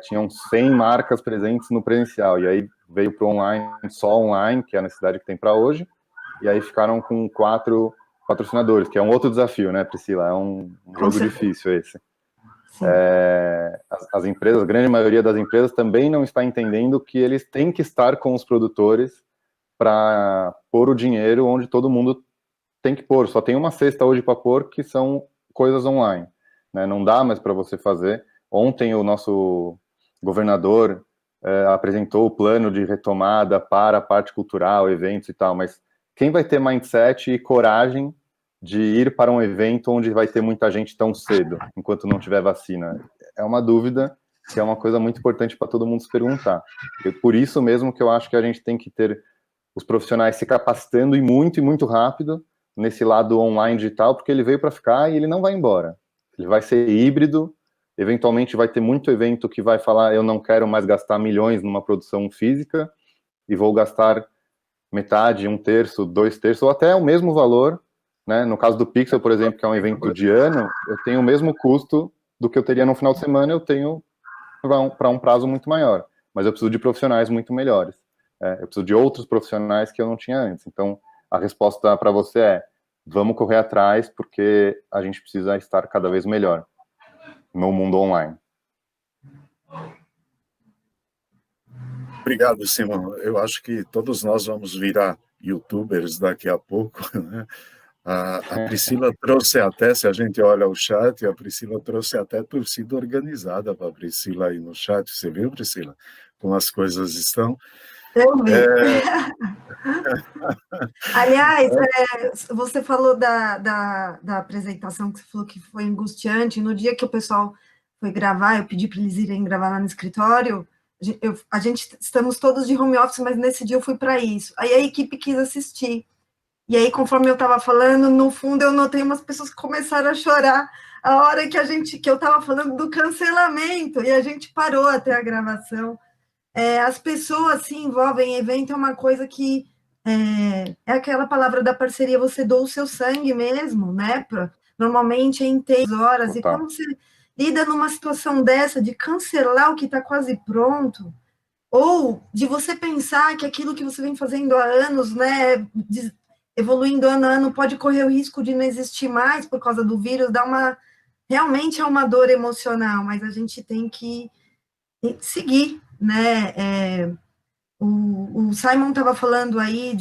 tinham 100 marcas presentes no presencial, e aí veio para o online, só online, que é a necessidade que tem para hoje, e aí ficaram com 4 patrocinadores, que é um outro desafio, né, Priscila? É um jogo difícil esse. As empresas, a grande maioria das empresas também não está entendendo que eles têm que estar com os produtores para pôr o dinheiro onde todo mundo tem que pôr. Só tem uma cesta hoje para pôr, que são coisas online, né? Não dá mais para você fazer. Ontem o nosso governador apresentou o plano de retomada para a parte cultural, eventos e tal, mas quem vai ter mindset e coragem de ir para um evento onde vai ter muita gente tão cedo, enquanto não tiver vacina? É uma dúvida que é uma coisa muito importante para todo mundo se perguntar. Por isso mesmo que eu acho que a gente tem que ter os profissionais se capacitando e muito rápido nesse lado online digital, porque ele veio para ficar e ele não vai embora. Ele vai ser híbrido, eventualmente vai ter muito evento que vai falar, eu não quero mais gastar milhões numa produção física e vou gastar metade, 1/3, 2/3, ou até o mesmo valor, né? No caso do Pixel, por exemplo, que é um evento de ano, eu tenho o mesmo custo do que eu teria no final de semana, eu tenho para um prazo muito maior, mas eu preciso de profissionais muito melhores. Eu preciso de outros profissionais que eu não tinha antes. Então, a resposta para você é: vamos correr atrás, porque a gente precisa estar cada vez melhor no mundo online. Obrigado, Simão. Eu acho que todos nós vamos virar youtubers daqui a pouco, né? A Priscila trouxe até, se a gente olha o chat, a Priscila trouxe até torcida organizada para a Priscila aí no chat. Você viu, Priscila? Como as coisas estão. Eu vi. Aliás, você falou da apresentação que você falou que foi angustiante. No dia que o pessoal foi gravar, eu pedi para eles irem gravar lá no escritório. A gente estamos todos de home office, mas nesse dia eu fui para isso. Aí a equipe quis assistir. E aí, conforme eu estava falando, no fundo eu notei umas pessoas que começaram a chorar a hora que eu estava falando do cancelamento, e a gente parou até a gravação. As pessoas se envolvem em evento, é uma coisa que é aquela palavra da parceria, você doa o seu sangue mesmo, né? Normalmente é em 3 horas, e quando você lida numa situação dessa, de cancelar o que está quase pronto, ou de você pensar que aquilo que você vem fazendo há anos, né, evoluindo ano a ano, pode correr o risco de não existir mais por causa do vírus, realmente é uma dor emocional, mas a gente tem que seguir, né? O Simon estava falando aí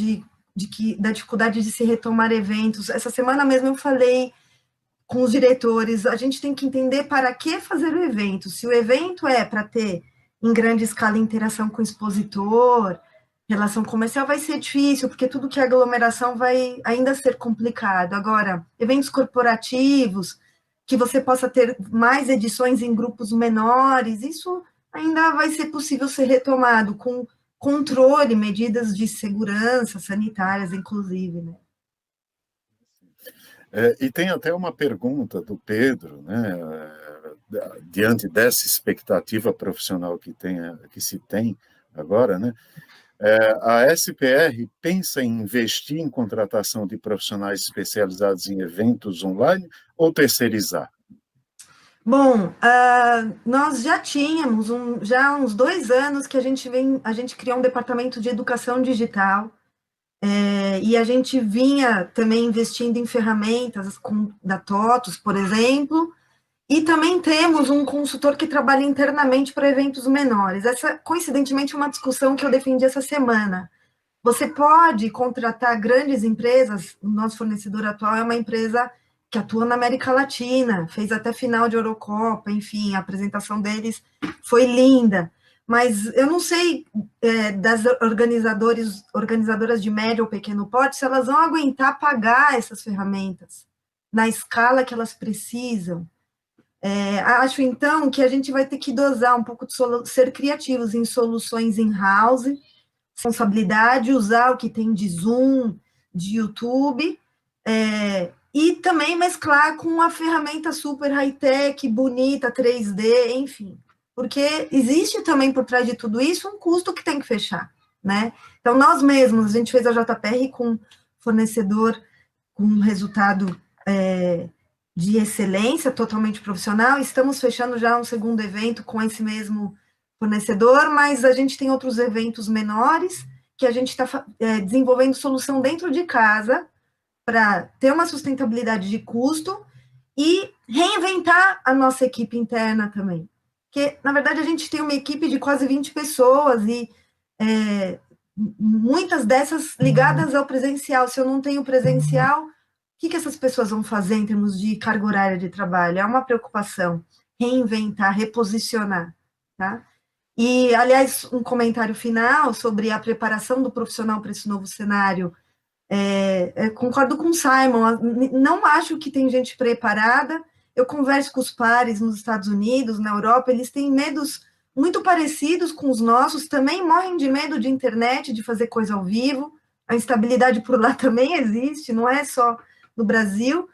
da dificuldade de se retomar eventos. Essa semana mesmo eu falei com os diretores, a gente tem que entender para que fazer o evento. Se o evento é para ter, em grande escala, interação com o expositor, relação comercial, vai ser difícil, porque tudo que é aglomeração vai ainda ser complicado. Agora, eventos corporativos, que você possa ter mais edições em grupos menores, isso ainda vai ser possível ser retomado com controle, medidas de segurança sanitárias, inclusive, né? E tem até uma pergunta do Pedro, né? Diante dessa expectativa profissional que se tem agora, né? A SPR pensa em investir em contratação de profissionais especializados em eventos online ou terceirizar? Bom, nós já tínhamos já há uns 2 anos que a gente criou um departamento de educação digital, e a gente vinha também investindo em ferramentas da TOTUS, por exemplo, e também temos um consultor que trabalha internamente para eventos menores. Essa, coincidentemente, é uma discussão que eu defendi essa semana. Você pode contratar grandes empresas, o nosso fornecedor atual é uma empresa que atua na América Latina, fez até final de Eurocopa, enfim, a apresentação deles foi linda. Mas eu não sei das organizadoras de médio ou pequeno porte se elas vão aguentar pagar essas ferramentas na escala que elas precisam. Acho, então, que a gente vai ter que dosar um pouco de ser criativos em soluções in-house, responsabilidade, usar o que tem de Zoom, de YouTube, e também mesclar com uma ferramenta super high-tech, bonita, 3D, enfim. Porque existe também por trás de tudo isso um custo que tem que fechar, né? Então, nós mesmos, a gente fez a JPR com fornecedor com um resultado de excelência, totalmente profissional, estamos fechando já um segundo evento com esse mesmo fornecedor, mas a gente tem outros eventos menores que a gente está desenvolvendo solução dentro de casa para ter uma sustentabilidade de custo e reinventar a nossa equipe interna também. Porque, na verdade, a gente tem uma equipe de quase 20 pessoas e muitas dessas ligadas ao presencial. Se eu não tenho presencial, o que essas pessoas vão fazer em termos de carga horária de trabalho? É uma preocupação. Reinventar, reposicionar, tá? E, aliás, um comentário final sobre a preparação do profissional para esse novo cenário. Concordo com o Simon, não acho que tem gente preparada. Eu converso com os pares nos Estados Unidos, na Europa, eles têm medos muito parecidos com os nossos, também morrem de medo de internet, de fazer coisa ao vivo. A instabilidade por lá também existe, não é só no Brasil.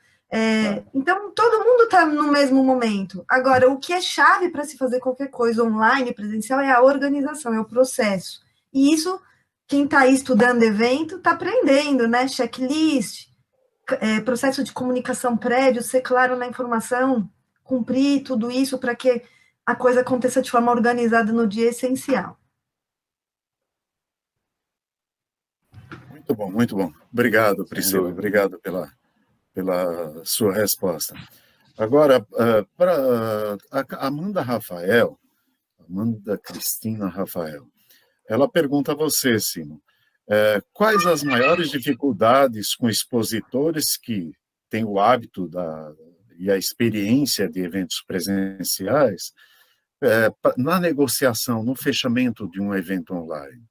Então, todo mundo está no mesmo momento. Agora, o que é chave para se fazer qualquer coisa online, presencial, é a organização, é o processo. E isso, quem está aí estudando evento, está aprendendo, né? Checklist, processo de comunicação prévio, ser claro na informação, cumprir tudo isso para que a coisa aconteça de forma organizada no dia essencial. Muito bom, muito bom. Obrigado, Priscila. Obrigado pela sua resposta. Agora, para Amanda Cristina Rafael, ela pergunta a você, Simon, Quais as maiores dificuldades com expositores que têm o hábito e a experiência de eventos presenciais na negociação, no fechamento de um evento online?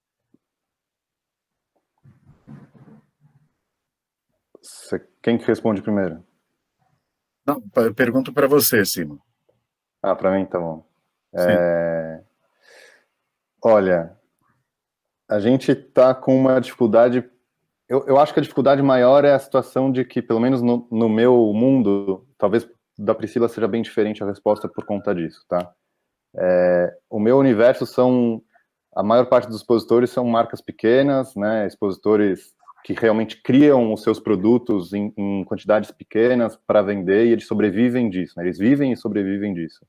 Quem que responde primeiro? Não, eu pergunto para você, Simon. Para mim, tá bom. Sim. Olha, a gente está com uma dificuldade. Eu acho que a dificuldade maior é a situação de que, pelo menos no meu mundo, talvez da Priscila seja bem diferente a resposta por conta disso, tá? O meu universo a maior parte dos expositores são marcas pequenas, né? Expositores que realmente criam os seus produtos em quantidades pequenas para vender, e eles sobrevivem disso, né? Eles vivem e sobrevivem disso.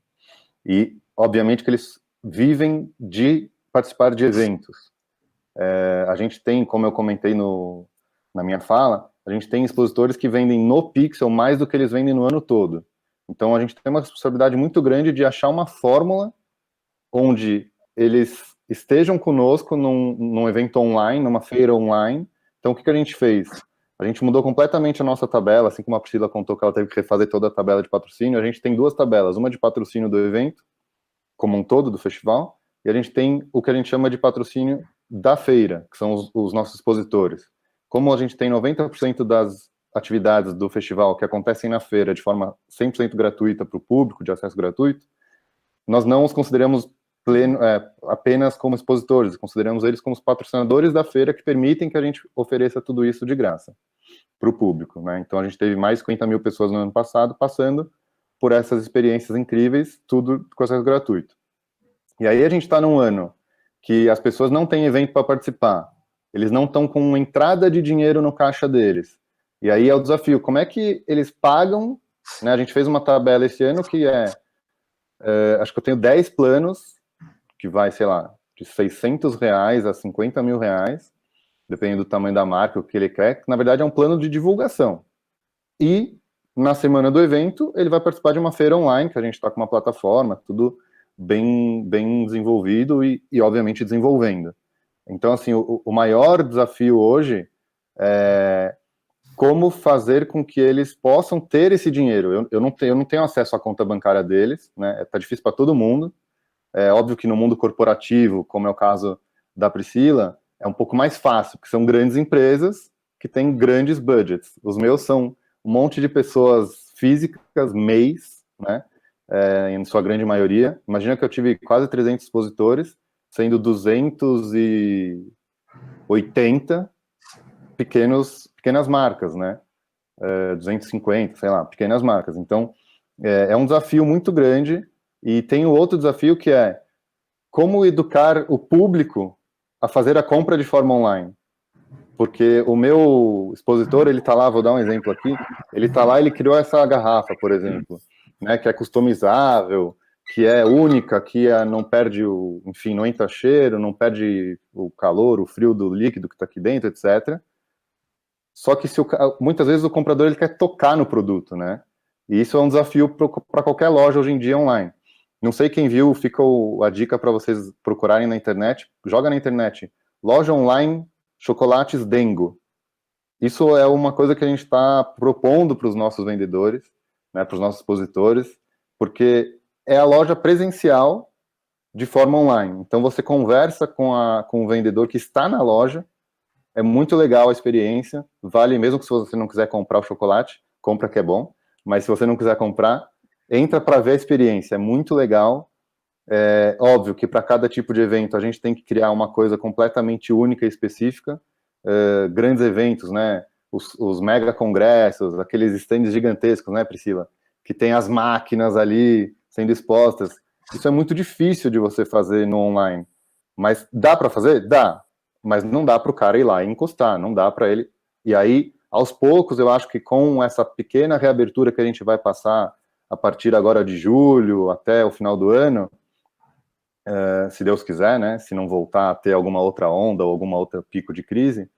E, obviamente, que eles vivem de participar de eventos. A gente tem, como eu comentei na minha fala, a gente tem expositores que vendem no Pixel mais do que eles vendem no ano todo. Então, a gente tem uma responsabilidade muito grande de achar uma fórmula onde eles estejam conosco num evento online, numa feira online. Então, o que a gente fez? A gente mudou completamente a nossa tabela, assim como a Priscila contou que ela teve que refazer toda a tabela de patrocínio. A gente tem duas tabelas, uma de patrocínio do evento, como um todo, do festival, e a gente tem o que a gente chama de patrocínio da feira, que são os nossos expositores. Como a gente tem 90% das atividades do festival que acontecem na feira de forma 100% gratuita para o público, de acesso gratuito, nós não os consideramos apenas como expositores, consideramos eles como os patrocinadores da feira que permitem que a gente ofereça tudo isso de graça para o público, né? Então a gente teve mais de 50 mil pessoas no ano passado passando por essas experiências incríveis, tudo com acesso gratuito. E aí a gente está num ano que as pessoas não têm evento para participar, eles não estão com entrada de dinheiro no caixa deles. E aí é o desafio, como é que eles pagam, né? A gente fez uma tabela esse ano que acho que eu tenho 10 planos, que vai, sei lá, de R$600 a R$50.000, dependendo do tamanho da marca, o que ele quer, que na verdade é um plano de divulgação. E na semana do evento, ele vai participar de uma feira online, que a gente está com uma plataforma, tudo bem desenvolvido e obviamente desenvolvendo. Então, assim, o maior desafio hoje é como fazer com que eles possam ter esse dinheiro. Eu não tenho acesso à conta bancária deles, né? Tá difícil para todo mundo. É óbvio que no mundo corporativo, como é o caso da Priscila, é um pouco mais fácil, porque são grandes empresas que têm grandes budgets. Os meus são um monte de pessoas físicas, MEIs, né? Em sua grande maioria. Imagina que eu tive quase 300 expositores, sendo 280 pequenas marcas, né? 250, sei lá, pequenas marcas. Então, é um desafio muito grande. E tem o outro desafio que é como educar o público a fazer a compra de forma online. Porque o meu expositor, ele tá lá, vou dar um exemplo aqui, ele tá lá, ele criou essa garrafa, por exemplo, né, que é customizável, que é única, que não perde enfim, não entra cheiro, não perde o calor, o frio do líquido que tá aqui dentro, etc. Só que muitas vezes o comprador ele quer tocar no produto, né? E isso é um desafio para qualquer loja hoje em dia online. Não sei quem viu, fica a dica para vocês procurarem na internet, joga na internet, loja online chocolates Dengo. Isso é uma coisa que a gente está propondo para os nossos vendedores, né, para os nossos expositores, porque é a loja presencial de forma online. Então você conversa com o vendedor que está na loja, é muito legal a experiência, vale mesmo que se você não quiser comprar o chocolate, compra que é bom, mas se você não quiser comprar, entra para ver a experiência, é muito legal. É óbvio que para cada tipo de evento a gente tem que criar uma coisa completamente única e específica. Grandes eventos, né? Os mega congressos, aqueles stands gigantescos, né, Priscila? Que tem as máquinas ali sendo expostas. Isso é muito difícil de você fazer no online. Mas dá para fazer? Dá. Mas não dá para o cara ir lá e encostar, não dá para ele. E aí, aos poucos, eu acho que com essa pequena reabertura que a gente vai passar a partir agora de julho até o final do ano, se Deus quiser, né, se não voltar a ter alguma outra onda ou alguma outra pico de crise,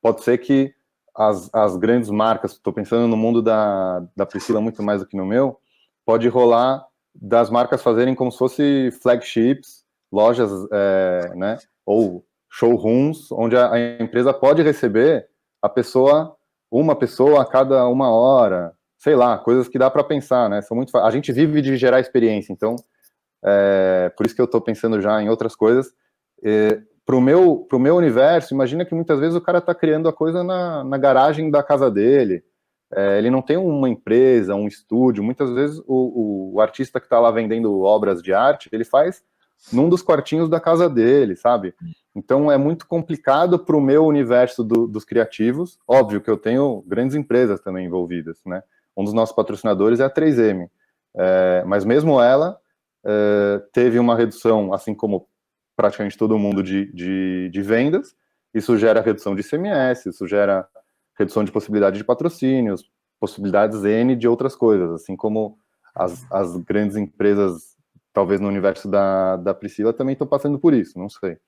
pode ser que as grandes marcas, estou pensando no mundo da Priscila muito mais do que no meu, pode rolar das marcas fazerem como se fosse flagships, lojas, né, ou showrooms, onde a empresa pode receber uma pessoa a cada 1 hora, sei lá, coisas que dá para pensar, né? A gente vive de gerar experiência, então, por isso que eu estou pensando já em outras coisas. Pro meu universo, imagina que muitas vezes o cara está criando a coisa na garagem da casa dele, ele não tem uma empresa, um estúdio, muitas vezes o artista que está lá vendendo obras de arte, ele faz num dos quartinhos da casa dele, sabe? Então é muito complicado para o meu universo dos criativos. Óbvio que eu tenho grandes empresas também envolvidas, né? Um dos nossos patrocinadores é a 3M, mas mesmo ela teve uma redução, assim como praticamente todo mundo, de vendas. Isso gera redução de ICMS, isso gera redução de possibilidade de patrocínios, possibilidades N de outras coisas, assim como as grandes empresas, talvez no universo da Priscila, também estão passando por isso, não sei.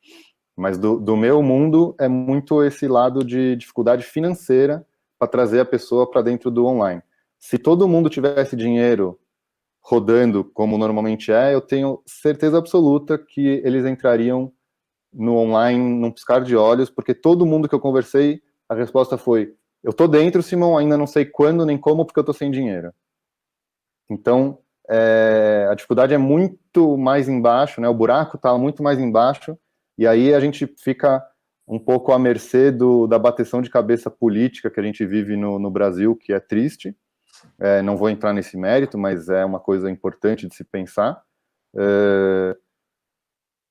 Mas do meu mundo é muito esse lado de dificuldade financeira para trazer a pessoa para dentro do online. Se todo mundo tivesse dinheiro rodando como normalmente eu tenho certeza absoluta que eles entrariam no online num piscar de olhos, porque todo mundo que eu conversei, a resposta foi: eu tô dentro, Simão, ainda não sei quando nem como, porque eu tô sem dinheiro. Então, a dificuldade é muito mais embaixo, né? O buraco tá muito mais embaixo, e aí a gente fica um pouco à mercê da bateção de cabeça política que a gente vive no Brasil, que é triste. Não vou entrar nesse mérito, mas é uma coisa importante de se pensar.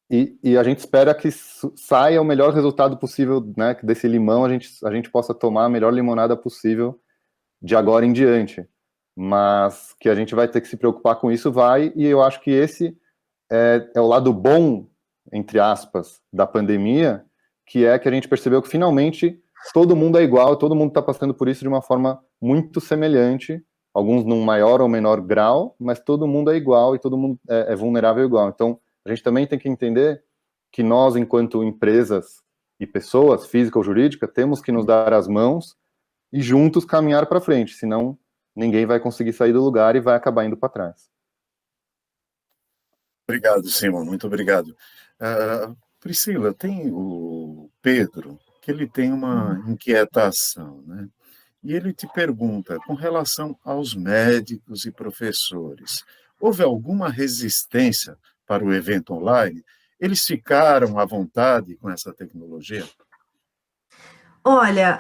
E a gente espera que saia o melhor resultado possível, né? Que desse limão a gente possa tomar a melhor limonada possível de agora em diante. Mas que a gente vai ter que se preocupar com isso, e eu acho que esse é o lado bom, entre aspas, da pandemia, que é que a gente percebeu que finalmente todo mundo é igual, todo mundo está passando por isso de uma forma muito semelhante, alguns num maior ou menor grau, mas todo mundo é igual e todo mundo é vulnerável igual. Então, a gente também tem que entender que nós, enquanto empresas e pessoas, física ou jurídica, temos que nos dar as mãos e juntos caminhar para frente, senão ninguém vai conseguir sair do lugar e vai acabar indo para trás. Obrigado, Simon, muito obrigado. Priscila, tem o Pedro, que ele tem uma inquietação, né? E ele te pergunta, com relação aos médicos e professores, houve alguma resistência para o evento online? Eles ficaram à vontade com essa tecnologia? Olha,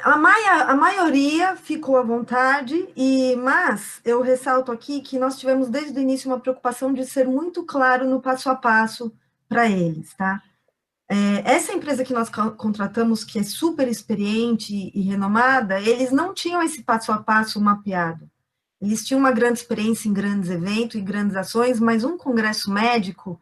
a maioria ficou à vontade, mas eu ressalto aqui que nós tivemos desde o início uma preocupação de ser muito claro no passo a passo para eles, tá? Essa empresa que nós contratamos, que é super experiente e renomada, eles não tinham esse passo a passo mapeado. Eles tinham uma grande experiência em grandes eventos e grandes ações, mas um congresso médico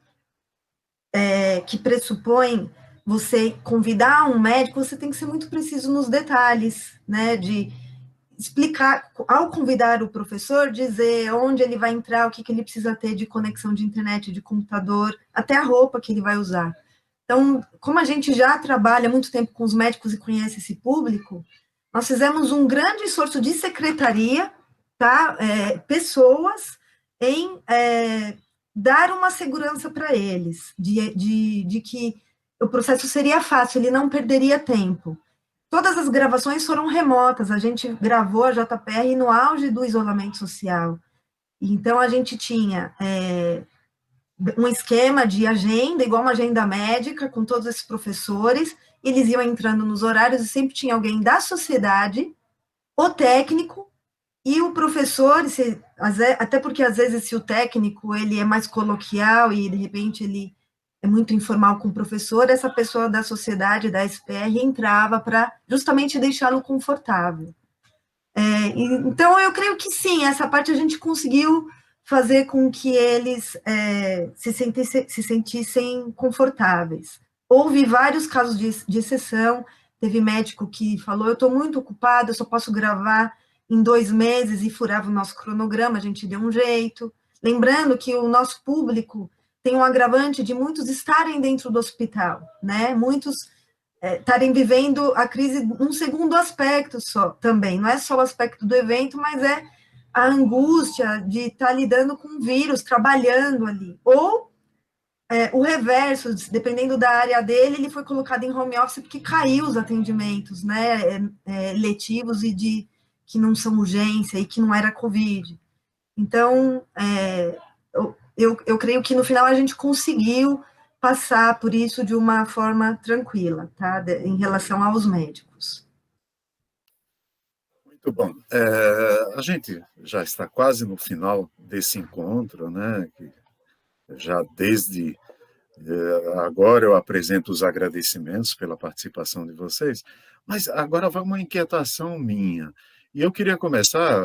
que pressupõe você convidar um médico, você tem que ser muito preciso nos detalhes, né, de explicar, ao convidar o professor, dizer onde ele vai entrar, o que ele precisa ter de conexão de internet, de computador, até a roupa que ele vai usar. Então, como a gente já trabalha muito tempo com os médicos e conhece esse público, nós fizemos um grande esforço de secretaria, tá? Pessoas em dar uma segurança para eles, de que o processo seria fácil, ele não perderia tempo. Todas as gravações foram remotas, a gente gravou a JPR no auge do isolamento social. Então, a gente tinha um esquema de agenda, igual uma agenda médica, com todos esses professores, eles iam entrando nos horários e sempre tinha alguém da sociedade, o técnico e o professor, até porque às vezes se o técnico ele é mais coloquial e de repente ele é muito informal com o professor, essa pessoa da sociedade, da SPR, entrava para justamente deixá-lo confortável. Então, eu creio que sim, essa parte a gente conseguiu fazer com que eles se sentissem confortáveis. Houve vários casos de exceção, teve médico que falou, eu estou muito ocupado, eu só posso gravar em 2 meses, e furava o nosso cronograma, a gente deu um jeito. Lembrando que o nosso público tem um agravante de muitos estarem dentro do hospital, né? Muitos estarem vivendo a crise num segundo aspecto só, também. Não é só o aspecto do evento, mas é a angústia de estar lidando com o vírus, trabalhando ali. Ou O reverso, dependendo da área dele, ele foi colocado em home office porque caiu os atendimentos, né, letivos e que não são urgência e que não era Covid. Então, eu creio que no final a gente conseguiu passar por isso de uma forma tranquila, tá, em relação aos médicos. Muito bom. A gente já está quase no final desse encontro, né? Que já desde agora eu apresento os agradecimentos pela participação de vocês, mas agora vai uma inquietação minha. E eu queria começar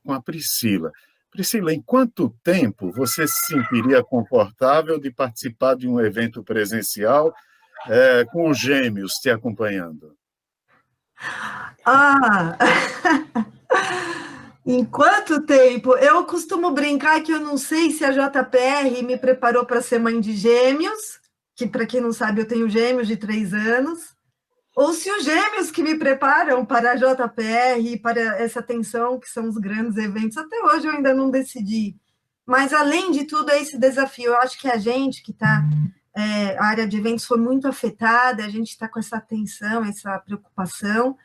com a Priscila. Priscila, em quanto tempo você se sentiria confortável de participar de um evento presencial com os gêmeos te acompanhando? Ah, em quanto tempo? Eu costumo brincar que eu não sei se a JPR me preparou para ser mãe de gêmeos, que para quem não sabe eu tenho gêmeos de 3 anos, ou se os gêmeos que me preparam para a JPR e para essa atenção, que são os grandes eventos, até hoje eu ainda não decidi. Mas, além de tudo, é esse desafio. Eu acho que a gente que está, a área de eventos foi muito afetada, a gente está com essa atenção, essa preocupação.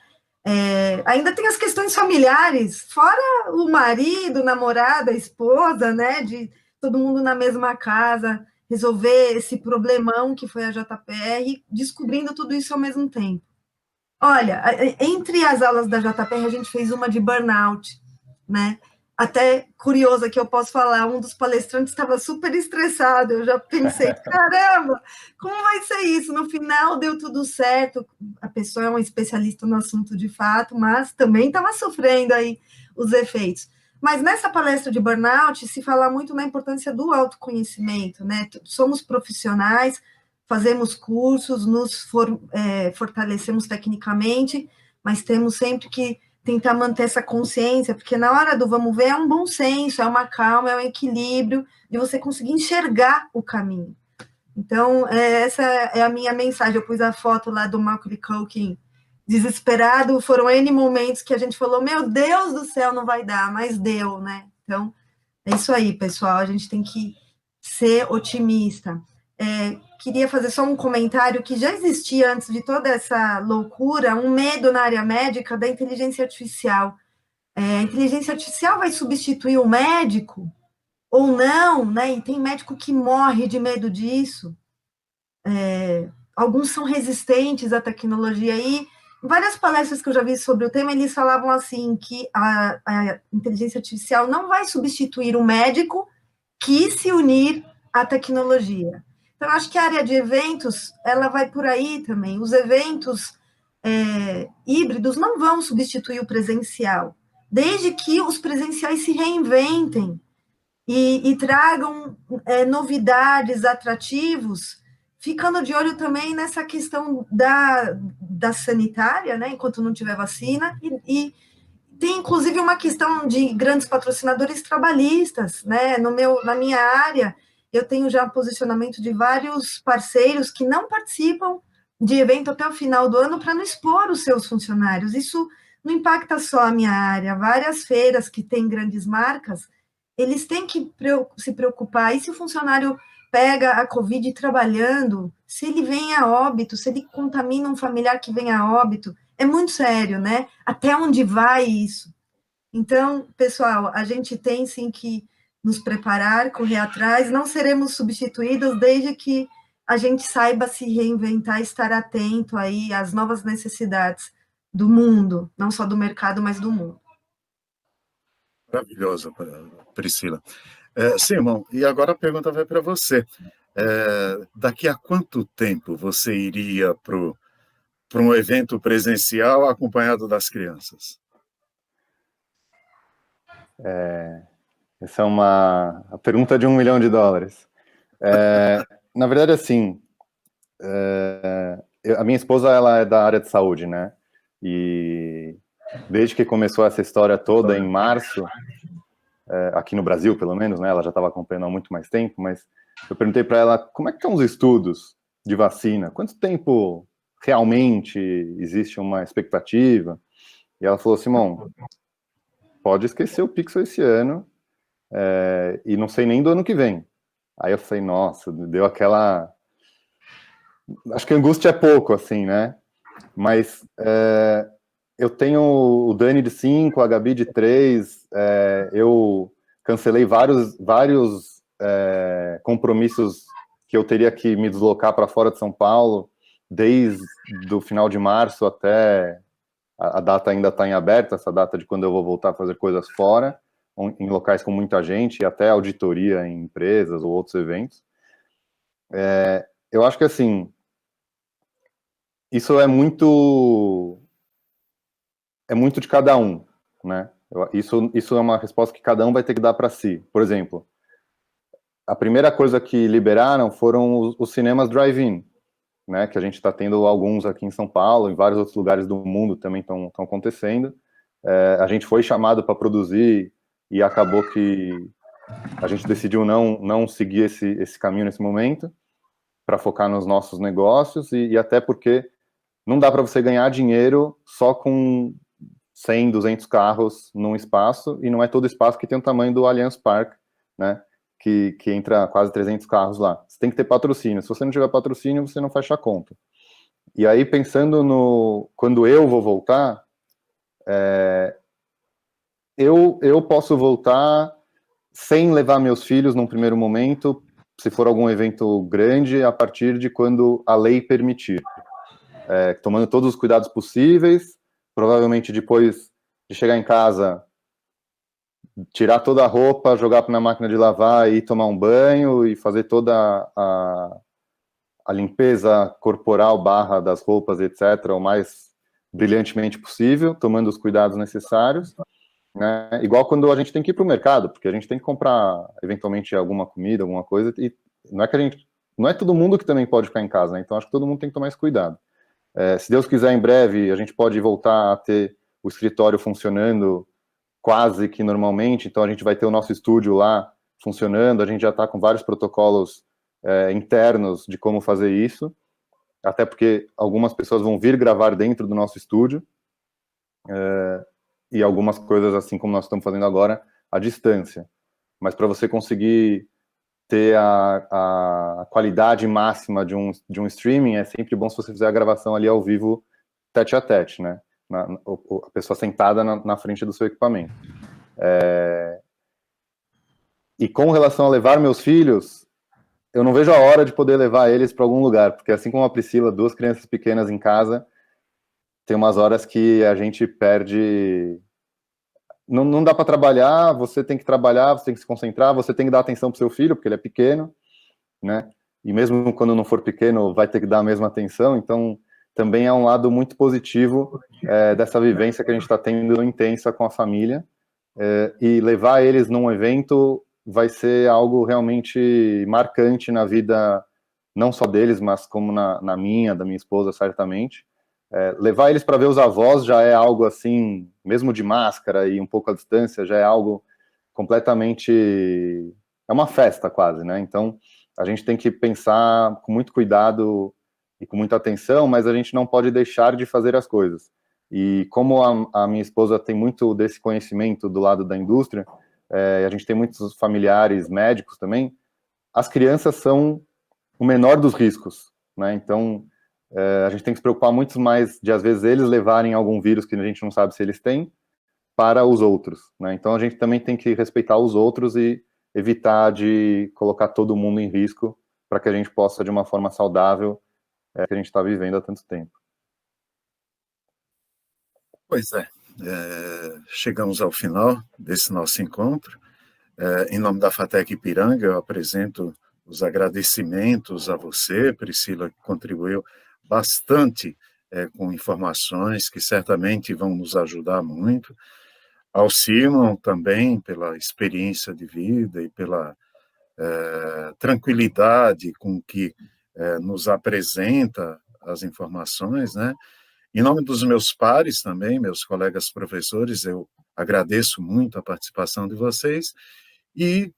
Ainda tem as questões familiares, fora o marido, o namorado, a esposa, né, de todo mundo na mesma casa, resolver esse problemão que foi a JPR, descobrindo tudo isso ao mesmo tempo. Olha, entre as aulas da JPR, a gente fez uma de burnout, né? Até curiosa que eu posso falar, um dos palestrantes estava super estressado, eu já pensei, caramba, como vai ser isso? No final deu tudo certo, a pessoa é um especialista no assunto de fato, mas também estava sofrendo aí os efeitos. Mas nessa palestra de burnout se fala muito na importância do autoconhecimento, né? Somos profissionais, fazemos cursos, nos fortalecemos tecnicamente, mas temos sempre que tentar manter essa consciência, porque na hora do vamos ver é um bom senso, é uma calma, é um equilíbrio de você conseguir enxergar o caminho. Então, essa é a minha mensagem. Eu pus a foto lá do Macaulay Culkin desesperado, foram N momentos que a gente falou, meu Deus do céu, não vai dar, mas deu, né? Então, é isso aí, pessoal, a gente tem que ser otimista. Queria fazer só um comentário que já existia antes de toda essa loucura, um medo na área médica da inteligência artificial. A inteligência artificial vai substituir o médico ou não, né? E tem médico que morre de medo disso. Alguns são resistentes à tecnologia e várias palestras que eu já vi sobre o tema, eles falavam assim que a inteligência artificial não vai substituir o médico que se unir à tecnologia. Então, acho que a área de eventos, ela vai por aí também. Os eventos híbridos não vão substituir o presencial, desde que os presenciais se reinventem e tragam novidades, atrativos, ficando de olho também nessa questão da sanitária, né, enquanto não tiver vacina, e tem inclusive uma questão de grandes patrocinadores trabalhistas, né, na minha área, eu tenho já posicionamento de vários parceiros que não participam de evento até o final do ano para não expor os seus funcionários. Isso não impacta só a minha área, várias feiras que têm grandes marcas, eles têm que se preocupar, e se o funcionário pega a Covid trabalhando, se ele vem a óbito, se ele contamina um familiar que vem a óbito, é muito sério, né? Até onde vai isso? Então, pessoal, a gente tem sim que nos preparar, correr atrás, não seremos substituídos desde que a gente saiba se reinventar, estar atento aí às novas necessidades do mundo, não só do mercado, mas do mundo. Maravilhoso, Priscila. Simão, e agora a pergunta vai para você. Daqui a quanto tempo você iria para um evento presencial acompanhado das crianças? Essa é a pergunta de $1 milhão. Na verdade, assim, a minha esposa, ela é da área de saúde, né? E desde que começou essa história toda em março, aqui no Brasil, pelo menos, né? Ela já estava acompanhando há muito mais tempo, mas eu perguntei para ela como é que estão os estudos de vacina, quanto tempo realmente existe uma expectativa? E ela falou, Simão, pode esquecer o Pixel esse ano, e não sei nem do ano que vem. Aí eu falei, nossa, deu aquela... Acho que angústia é pouco, assim, né? Mas eu tenho o Dani de 5, a Gabi de 3, eu cancelei vários compromissos que eu teria que me deslocar para fora de São Paulo, desde o final de março até a data ainda está em aberto, essa data de quando eu vou voltar a fazer coisas fora, em locais com muita gente, e até auditoria em empresas ou outros eventos. Eu acho que, assim, isso é muito de cada um, né? Isso é uma resposta que cada um vai ter que dar para si. Por exemplo, a primeira coisa que liberaram foram os cinemas drive-in, né? Que a gente está tendo alguns aqui em São Paulo, em vários outros lugares do mundo também estão acontecendo. A gente foi chamado para produzir e acabou que a gente decidiu não seguir esse caminho nesse momento, para focar nos nossos negócios e até porque não dá para você ganhar dinheiro só com 100, 200 carros num espaço, e não é todo espaço que tem o tamanho do Allianz Parque, né, que entra quase 300 carros lá. Você tem que ter patrocínio. Se você não tiver patrocínio, você não fecha a conta. E aí, pensando quando eu vou voltar, eu posso voltar sem levar meus filhos num primeiro momento, se for algum evento grande, a partir de quando a lei permitir. Tomando todos os cuidados possíveis, provavelmente depois de chegar em casa, tirar toda a roupa, jogar na máquina de lavar e tomar um banho e fazer toda a limpeza corporal / das roupas, etc., o mais brilhantemente possível, tomando os cuidados necessários, né? Igual quando a gente tem que ir para o mercado, porque a gente tem que comprar, eventualmente, alguma comida, alguma coisa, e não é todo mundo que também pode ficar em casa, né? Então acho que todo mundo tem que tomar esse cuidado. Se Deus quiser, em breve, a gente pode voltar a ter o escritório funcionando quase que normalmente, então a gente vai ter o nosso estúdio lá funcionando, a gente já está com vários protocolos internos de como fazer isso, até porque algumas pessoas vão vir gravar dentro do nosso estúdio, e algumas coisas, assim como nós estamos fazendo agora, à distância. Mas para você conseguir ter a qualidade máxima de um streaming, é sempre bom se você fizer a gravação ali ao vivo, tete a tete, né? A pessoa sentada na frente do seu equipamento. E com relação a levar meus filhos, eu não vejo a hora de poder levar eles para algum lugar, porque assim como a Priscila, 2 crianças pequenas em casa, tem umas horas que a gente perde... Não dá para trabalhar, você tem que trabalhar, você tem que se concentrar, você tem que dar atenção para o seu filho, porque ele é pequeno, né? E mesmo quando não for pequeno, vai ter que dar a mesma atenção, então também é um lado muito positivo dessa vivência que a gente está tendo intensa com a família, e levar eles num evento vai ser algo realmente marcante na vida, não só deles, mas como na minha, da minha esposa, certamente. Levar eles para ver os avós já é algo assim, mesmo de máscara e um pouco à distância, já é algo completamente... É uma festa quase, né? Então, a gente tem que pensar com muito cuidado e com muita atenção, mas a gente não pode deixar de fazer as coisas. E como a minha esposa tem muito desse conhecimento do lado da indústria, a gente tem muitos familiares médicos também, as crianças são o menor dos riscos, né? Então, a gente tem que se preocupar muito mais de, às vezes, eles levarem algum vírus que a gente não sabe se eles têm para os outros, né? Então, a gente também tem que respeitar os outros e evitar de colocar todo mundo em risco para que a gente possa, de uma forma saudável, que a gente está vivendo há tanto tempo. Pois chegamos ao final desse nosso encontro. Em nome da FATEC Ipiranga, eu apresento os agradecimentos a você, Priscila, que contribuiu bastante com informações que certamente vão nos ajudar muito. Ao Simon também, pela experiência de vida e pela tranquilidade com que nos apresenta as informações, né? Em nome dos meus pares também, meus colegas professores, eu agradeço muito a participação de vocês e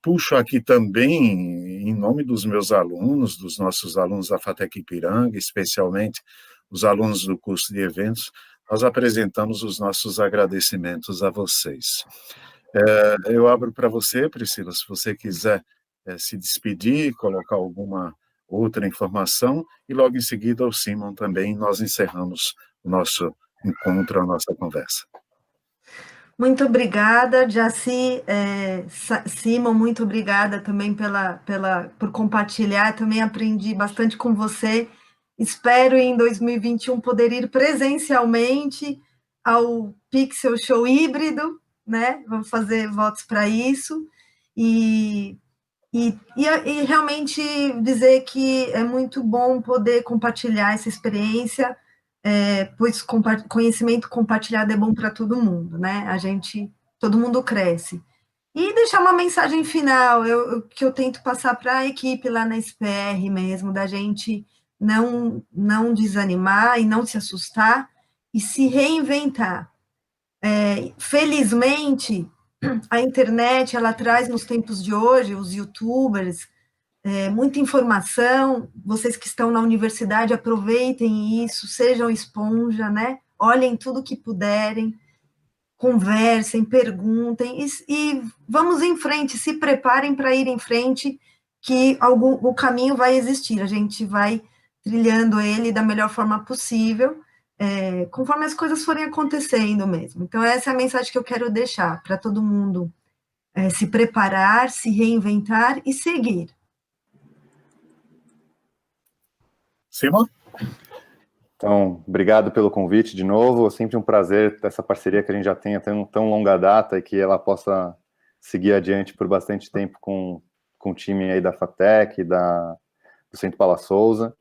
puxo aqui também, em nome dos meus alunos, dos nossos alunos da FATEC Ipiranga, especialmente os alunos do curso de eventos, nós apresentamos os nossos agradecimentos a vocês. Eu abro para você, Priscila, se você quiser se despedir, colocar alguma outra informação, e logo em seguida o Simon também, nós encerramos o nosso encontro, a nossa conversa. Muito obrigada, Jaci. Simon, muito obrigada também por compartilhar. Também aprendi bastante com você. Espero em 2021 poder ir presencialmente ao Pixel Show híbrido, né? Vamos fazer votos para isso. E realmente dizer que é muito bom poder compartilhar essa experiência, pois conhecimento compartilhado é bom para todo mundo, né? Todo mundo cresce. E deixar uma mensagem final, que eu tento passar para a equipe lá na SPR mesmo, da gente não desanimar e não se assustar e se reinventar. Felizmente, a internet, ela traz nos tempos de hoje, os youtubers, muita informação. Vocês que estão na universidade, aproveitem isso, sejam esponja, né? Olhem tudo que puderem, conversem, perguntem, e vamos em frente, se preparem para ir em frente, que o caminho vai existir, a gente vai trilhando ele da melhor forma possível, conforme as coisas forem acontecendo mesmo. Então, essa é a mensagem que eu quero deixar para todo mundo, se preparar, se reinventar e seguir. Simon? Então, obrigado pelo convite de novo. É sempre um prazer ter essa parceria que a gente já tem até tão longa data e que ela possa seguir adiante por bastante tempo com o time aí da FATEC, do Centro Paula Souza.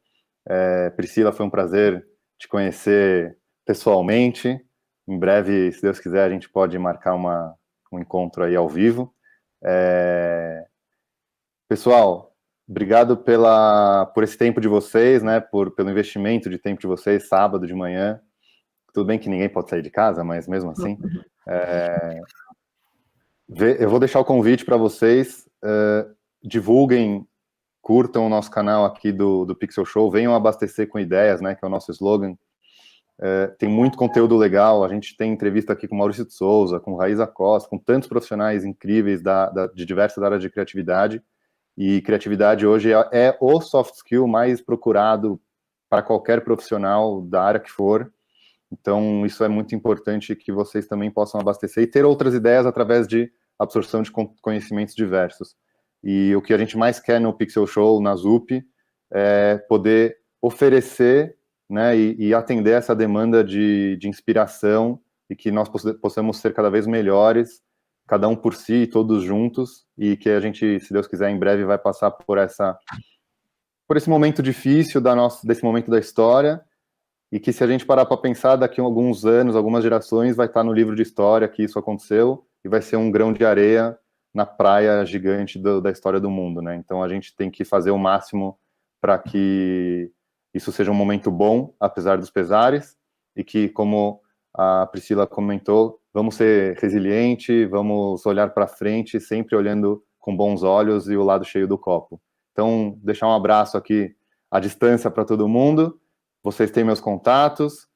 Priscila, foi um prazer te conhecer pessoalmente. Em breve, se Deus quiser, a gente pode marcar um encontro aí ao vivo. Pessoal, obrigado por esse tempo de vocês, né, pelo investimento de tempo de vocês, sábado de manhã. Tudo bem que ninguém pode sair de casa, mas mesmo assim. Eu vou deixar o convite para vocês, divulguem, curtam o nosso canal aqui do Pixel Show, venham abastecer com ideias, né, que é o nosso slogan. Tem muito conteúdo legal, a gente tem entrevista aqui com Maurício de Souza, com Raíza Costa, com tantos profissionais incríveis de diversas áreas de criatividade. E criatividade hoje é o soft skill mais procurado para qualquer profissional da área que for. Então, isso é muito importante que vocês também possam abastecer e ter outras ideias através de absorção de conhecimentos diversos. E o que a gente mais quer no Pixel Show, na ZUP, é poder oferecer, né, e atender essa demanda de inspiração e que nós possamos ser cada vez melhores, cada um por si, todos juntos, e que a gente, se Deus quiser, em breve vai passar por esse momento difícil desse momento da história, e que se a gente parar para pensar, daqui a alguns anos, algumas gerações, vai estar no livro de história que isso aconteceu, e vai ser um grão de areia na praia gigante da história do mundo, né? Então a gente tem que fazer o máximo para que isso seja um momento bom, apesar dos pesares, e que, como a Priscila comentou, vamos ser resilientes, vamos olhar para frente, sempre olhando com bons olhos e o lado cheio do copo. Então, deixar um abraço aqui à distância para todo mundo. Vocês têm meus contatos,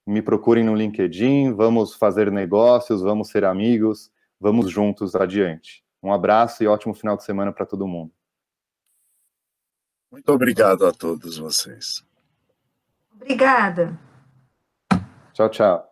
me procurem no LinkedIn, vamos fazer negócios, vamos ser amigos, vamos juntos adiante. Um abraço e ótimo final de semana para todo mundo. Muito obrigado a todos vocês. Obrigada. Tchau, tchau.